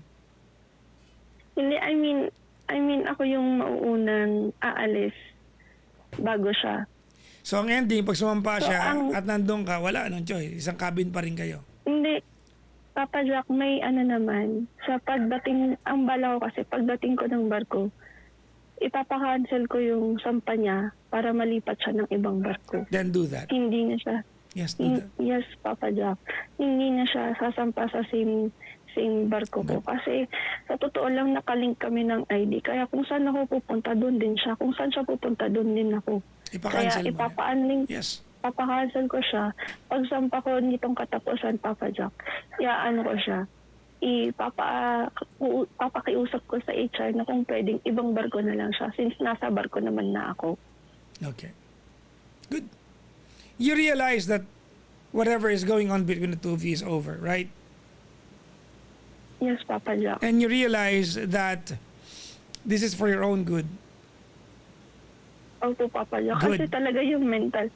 Hindi, I mean ako yung mauunang aalis bago siya. So ang ending, pag sumampa So, siya at nandun ka, wala anong choice. Isang cabin pa rin kayo. Hindi, Papa Jack, may naman. Sa pagdating, ang bala ko kasi, pagdating ko ng barko, ipapakancel ko yung sampa niya para malipat siya ng ibang barko. Then do that. Hindi na siya. Yes, do that. Yes, Papa Jack. Hindi na siya sasampa sa same barko ko. Kasi sa totoo lang nakalink kami ng ID. Kaya kung saan ako pupunta, doon din siya. Kung saan siya pupunta, doon din ako. Ipa-cancel Kaya mo na. ipapa-unlink. Yes. Papakancel ko siya. Pag sampa ko nitong katapusan, Papa Jack, iaano ko siya. Papakiusap ko sa HR na kung pwedeng ibang barko na lang siya since nasa barko naman na ako. Okay. Good. You realize that whatever is going on between the two of you is over, right? Yes, Papa Jack. And you realize that this is for your own good. Opo, Papa Jack. Good. Kasi talaga yung mental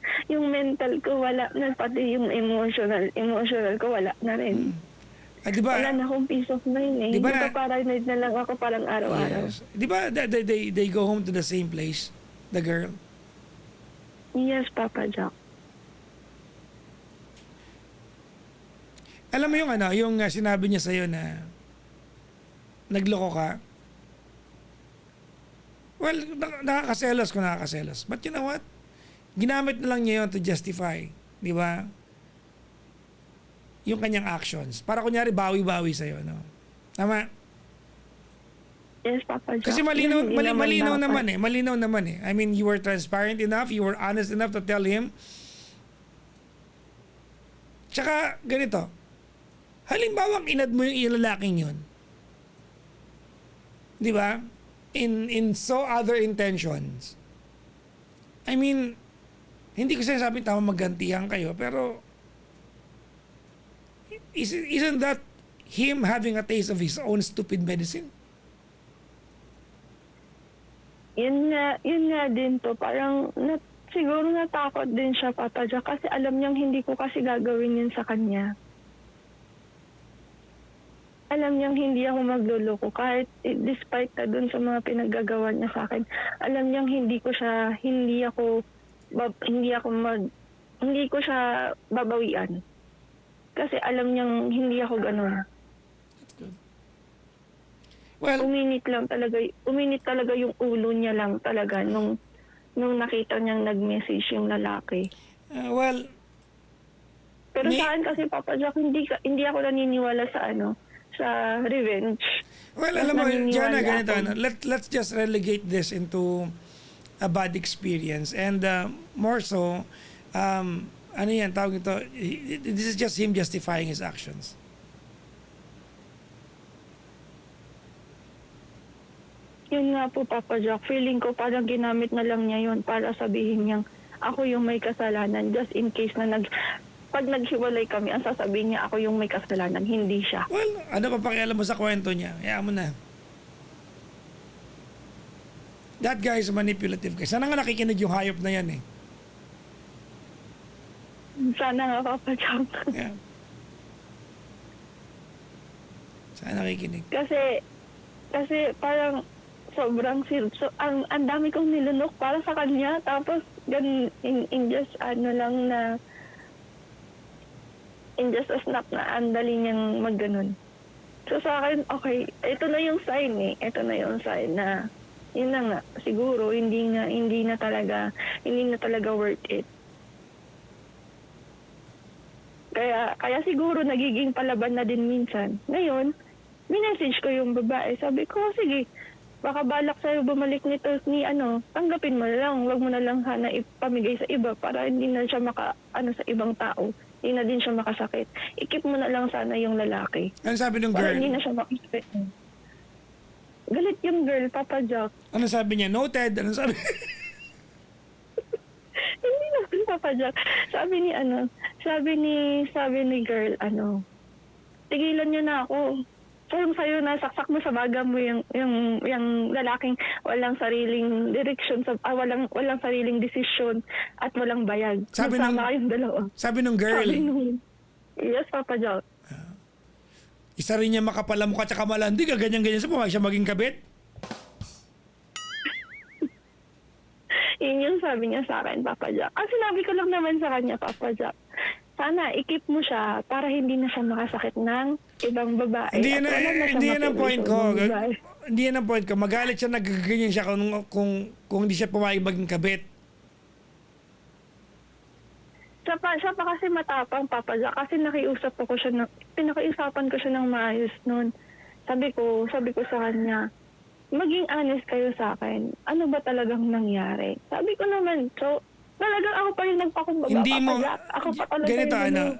ko wala na, pati yung emotional ko wala na rin. Di ba? Wala na akong peace of mind eh. Di ba na- Paranoid na lang ako parang araw-araw. Yes. Di ba they go home to the same place, the girl? Yes, Papa Jack. Alam mo yung ano, yung sinabi niya sa'yo na nagloko ka. Well, nakakaselos kung nakakaselos. But you know what? Ginamit na lang niya yun to justify. Di ba? Yung kanyang actions. Para kunyari bawi-bawi sa'yo. No? Tama? Yes, Papa Jack. Kasi malinaw, Hindi malinaw dapat. naman eh. Malinaw naman eh. I mean, you were transparent enough. You were honest enough to tell him. Tsaka, ganito. Halimbawa, inad mo yung lalaking yun. Di ba? In so other intentions. I mean, hindi ko sinasabing tama maggantihan kayo, pero isn't that him having a taste of his own stupid medicine? Yun nga din to. Parang siguro natakot din siya, Papa Jack, kasi alam niyang hindi ko kasi gagawin yun sa kanya. Alam niyang hindi ako magluloko kahit despite na dun sa mga pinaggagawa niya sa akin. Alam niyang hindi ko siya babawian. Kasi alam niyang hindi ako ganun. Well, Uminit talaga yung ulo niya lang talaga nung nakita niyang nag-message yung lalaki. well, Pero saan kasi, Papa Jack, hindi ako naniniwala sa revenge. well, Mas alam mo, Jana, naniniwala ganito, ako. ano, let's just relegate this into a bad experience. And more so, ano yan, tawag ito, this is just him justifying his actions. Yun nga po, Papa Jack. Feeling ko parang ginamit na lang niya yun para sabihin niyang ako yung may kasalanan. Just in case na pag naghiwalay kami, ang sasabihin niya ako yung may kasalanan, hindi siya. Well, ano pa pakialam mo sa kwento niya? Hayaan mo na. That guy is manipulative. Sana nga nakikinig yung hayop na yan eh. Sana nga, Papa Jack. Yeah. Sana nakikinig. Kasi parang sobrang ang dami kong nilunok para sa kanya. Tapos, in just in just a snap na ang dali niyang magganon. So sa akin, okay, ito na yung sign eh. Ito na yung sign na yun na nga, siguro hindi na talaga worth it. Kaya siguro nagiging palaban na din minsan. Ngayon, minessage ko yung babae. Sabi ko, sige, baka balak sa'yo bumalik nito tanggapin mo na lang. Huwag mo na lang sana ipamigay sa iba para hindi na siya sa ibang tao. Hindi na din siya makasakit. I-keep mo na lang sana yung lalaki. Ano sabi ng Para girl? hindi na siya makasakit. Galit yung girl, Papa Jack. Ano sabi niya? Noted. Ano sabi? Hindi naman, Papa Jack. Sabi ni girl, tigilan niyo na ako. Sa'yo na, saksak mo sa baga mo yung lalaking walang sariling direction, walang sariling desisyon at walang bayag. Magsama kayong dalawa. Sabi ng girl. Yes, Papa Jack. Isa rin niya makapala mukha tsaka malandi ka, ganyan-ganyan sa mukha siya maging kabit. Yun yung sabi niya sa akin, Papa Jack. Ang sinabi ko lang naman sa kanya, Papa Jack, sana i-keep mo siya para hindi na siya makasakit ng ibang babae. Hindi yan ang point ko. Babae. Hindi yan ang point ko. Magalit siya, nagaganyan siya kung hindi siya pumayag maging kabit. Siya pa kasi matapang, Papa Jack, kasi pinakiusapan ko siya ng maayos noon. Sabi ko sa kanya, maging honest kayo sa akin. Ano ba talagang nangyari? Sabi ko naman, so, talagang ako pa yung nagpakumbaga, Hindi mo, Papa Jack. Ako pa talaga ganito yung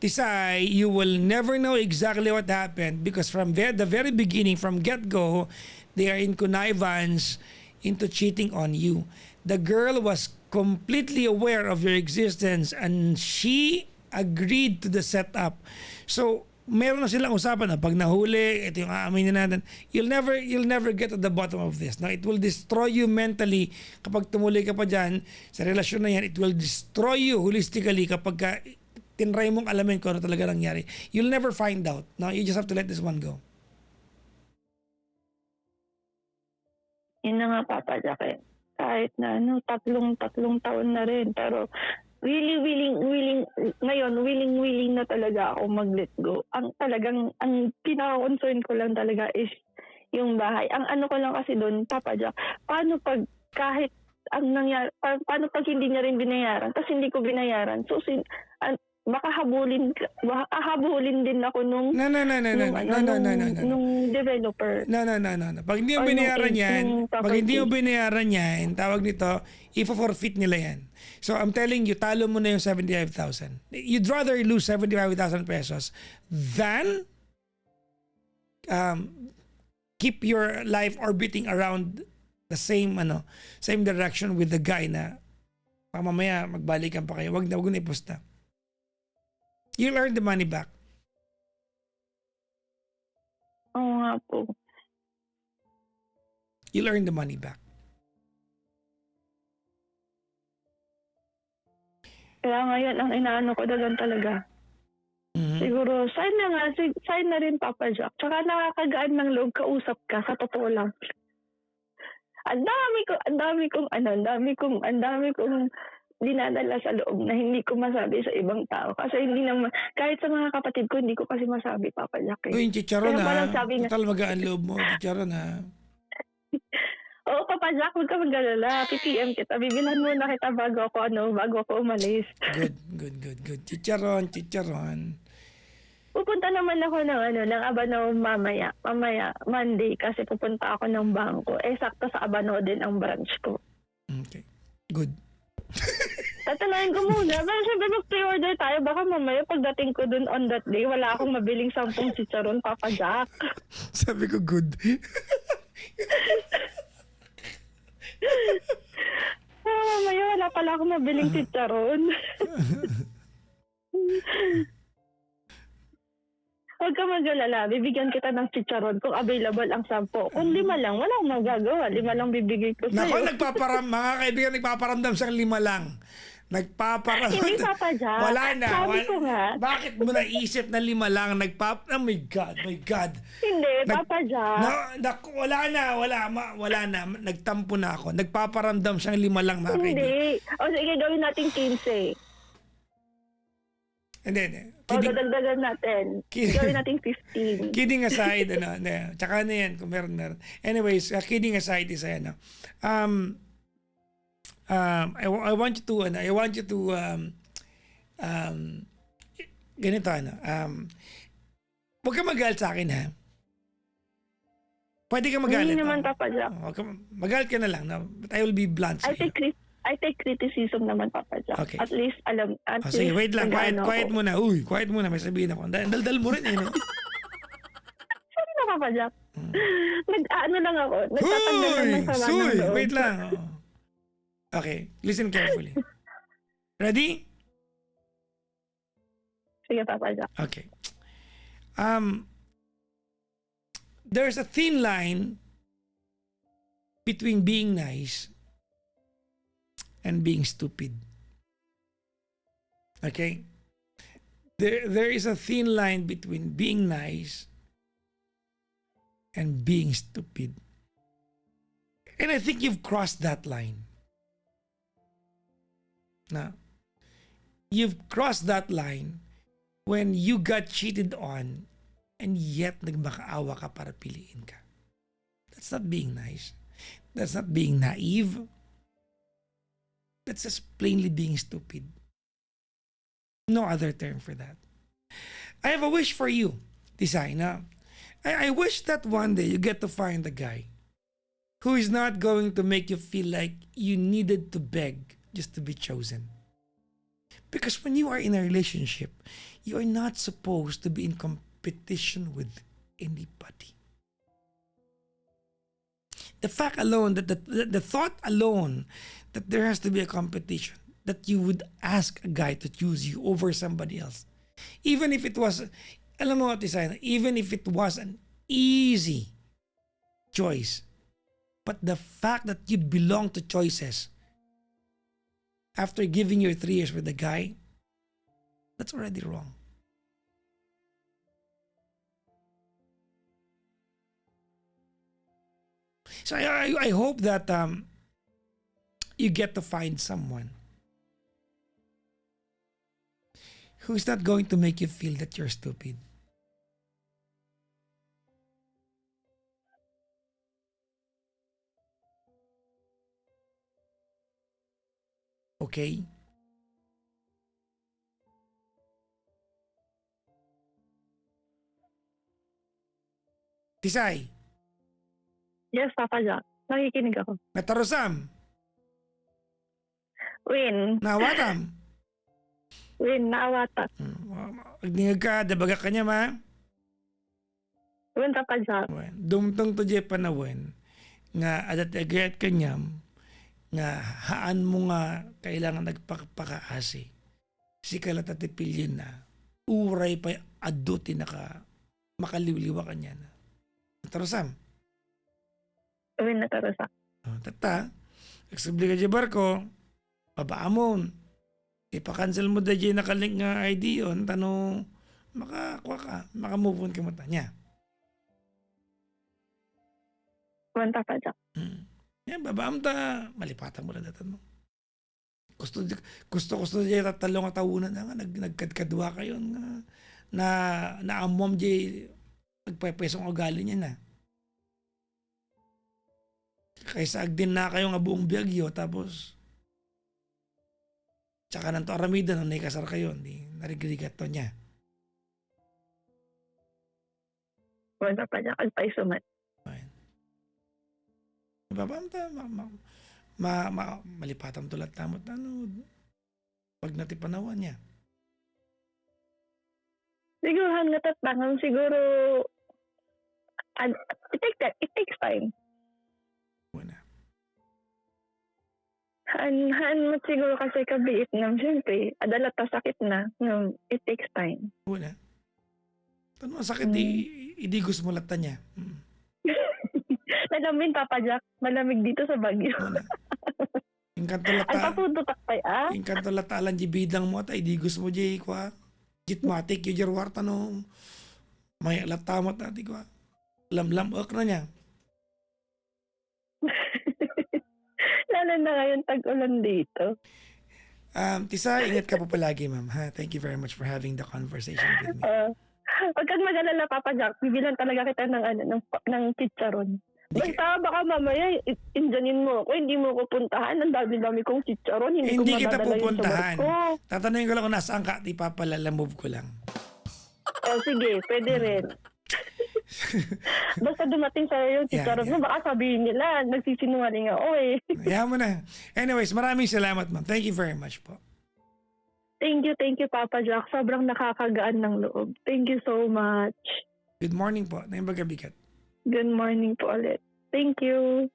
Tisay, you will never know exactly what happened because from the very beginning, from get-go, they are in connivance into cheating on you. The girl was completely aware of your existence and she agreed to the setup. So, meron na silang usapan na pag nahuli, ito yung aaminin natin, you'll never get to the bottom of this. Now, it will destroy you mentally kapag tumuloy ka pa dyan sa relasyon na yan. It will destroy you holistically kapag tinry mong alamin kung ano talaga nangyari. You'll never find out. No, you just have to let this one go. Yun na nga, Papa Jack, kahit na tatlong taon na rin, pero willing na talaga ako mag-let go. Ang pinaka-concern ko lang talaga is yung bahay. Ang ano ko lang kasi doon, Papa Jack, paano pag kahit ang nangyari, paano pag hindi niya rin binayaran, tapos hindi ko binayaran, so baka habulin din ako nung developer. No. Pag hindi mo Or binayaran nung yan, pag property. hindi mo binayaran yan, tawag nito, i-forfeit nila yan. So I'm telling you, talo mo na yung 75,000. You'd rather lose 75,000 pesos than keep your life orbiting around the same direction with the guy na mamaya magbalikan pa kayo. Wag na iposta. You'll earn the money back. Oo nga po. You'll earn the money back. Kaya ngayon, ang inaano ko doon talaga. Mhm. Siguro, sign na rin, Papa Jack. Tsaka nakakagaan ng loob, kausap ka, sa totoo lang. Ang dami kong dinadala sa loob na hindi ko masabi sa ibang tao. Kasi hindi naman, kahit sa mga kapatid ko, hindi ko kasi masabi, Papa Jack. Uy, yung chicharon Kaya parang ha. sabi Total magaan loob mo. Chicharon ha. Oo, Papa Jack, huwag ka mag-alala. PPM kita. Bibilhan muna kita bago ako umalis. Good. Chicharon. Pupunta naman ako ng Abano mamaya, Monday, kasi pupunta ako ng bangko. Sakto sa Abano din ang branch ko. Okay. Good. Tatanayin ko muna. Pero syempre mag-pre-order tayo. Baka mamaya pagdating ko dun on that day, wala akong mabiling 10 chicharon, Papa Jack. Sabi ko good. Mamaya wala pala akong mabiling chicharon. Huwag ka mag-alala. Bibigyan kita ng chicharon kung available ang 10. Kung 5 lang, wala akong magagawa. 5 lang bibigay ko sa'yo. Mga kaibigan, nagpaparamdam sa 5 lang. Nagpaparamdam. Hindi, Papa Jack. Wala na. Sabi ko nga. Bakit mo naisip na 5 lang? Oh my God. Hindi, Papa Jack. Wala na. Nagtampo na ako. Nagpaparamdam siyang 5 lang, mga kaibigan. Hindi. O sige, gawin natin 15. Hindi. O dadagdagan natin. Gawin natin 15. Kidding aside, tsaka na yan, kung meron. Anyways, kidding aside is I want you to ganito huwag ka magalit sa akin, ha? Pwede ka magalit. Hindi naman, Papa Jack. Magalit ka na lang, but I will be blunt sa iyo. I take criticism naman, Papa Jack. Okay. At least, Sige, wait lang. Quiet ako. muna. Quiet muna. May sabihin ako. Daldal mo rin, no? Sorry na, Papa Jack. Nag-ano lang ako. Nagtatanggal lang ng sama ng loob. Wait lang. Okay. Listen carefully. Ready? Sige, Papa Jack. Okay. There's a thin line between being nice and being stupid. Okay? There is a thin line between being nice and being stupid. And I think you've crossed that line. Now, you've crossed that line when you got cheated on and yet nagmakaawa ka para piliin ka. That's not being nice. That's not being naive. That's just plainly being stupid. No other term for that. I have a wish for you, Tisay. I wish that one day you get to find a guy who is not going to make you feel like you needed to beg just to be chosen. Because when you are in a relationship, you are not supposed to be in competition with anybody. The fact alone, the thought alone that there has to be a competition, that you would ask a guy to choose you over somebody else, even if it was, alam mo, Tisay, even if it was an easy choice, but the fact that you belong to choices after giving your 3 years with the guy, that's already wrong. So I hope that you get to find someone who's not going to make you feel that you're stupid? Okay? Tisay, Yes, Papa Jack. Nakikinig ako. natarusam, Win. nawatam. Win, naawata. Agdingag ka, dabaga ka niya ma. Win, Papa Jack. Dumtong to jay panawin nga adat agayat kanyam nga haan mo nga kailangan nagpakpakaasi. Si kalatatipilyon na uray pa aduti naka makaliwliwa kanya na. Tarusam. Win, natarusa. Tata, nagsabli ka dyan barko, babaamon. Ipa-cancel mo dyan nakalink nga ID yun, tanong makakuha ka, makamove on ka mo niya. Win, Papa Jack. Yan, babaam ta, malipatan mo na datan mo. Gusto dyan tatalong nga tawunan na nga, nagkadkadwa kayo nga, na amom dyan, nagpapesong ugali niya na. Kaysa agdin na kayo nga buong biyagyo, tapos tsaka nanto aramida nung naikasar kayo, hindi narigrigat to niya. Win, Papa Jack. Agpay sumat. Babaam ta, malipatan tulat tamot na pag natipanawan niya. Siguro, natatlangan. Siguro, it takes time. Wala. Han mo siguro kasi kabiit nam. Siyempre, adalat ta sakit na. It takes time. Wala. Tanong ang sakit, idigos mo lata niya. Nalamin, Papa Jack. Malamig dito sa Baguio. Wala. Inkanto Ang lata, paputo takpay, inkanto lata alan di bidang mo, ta idigos mo di kwa. Jitmatik yung jarwar tanong. May latamat natin kwa. Lamlam ok na niya. Lalo na ngayon tag-ulan dito. Tisa, ingat ka po palagi, ma'am. Ha? Thank you very much for having the conversation with me. Pag mag-alala, Papa Jack, bibilan talaga kita ng chicharon. Basta baka mamaya, indyanin mo ako, hindi mo ko puntahan. Ang dami-dami kong chicharon. Hindi ko kita madadala yun sa pupuntahan. barko. Tatanungin ko lang kung nasaan ka, di papalalamove ko lang. Sige, pwede rin. Basta dumating sa'yo yung chicharon mo, baka sabihin nila, nagsisinungaling ako eh. Kaya mo na. Anyways, maraming salamat, ma'am. Thank you very much po. Thank you, Papa Jack. Sobrang nakakagaan ng loob. Thank you so much. Good morning po. Na yung bagabigat. Good morning po ulit. Thank you.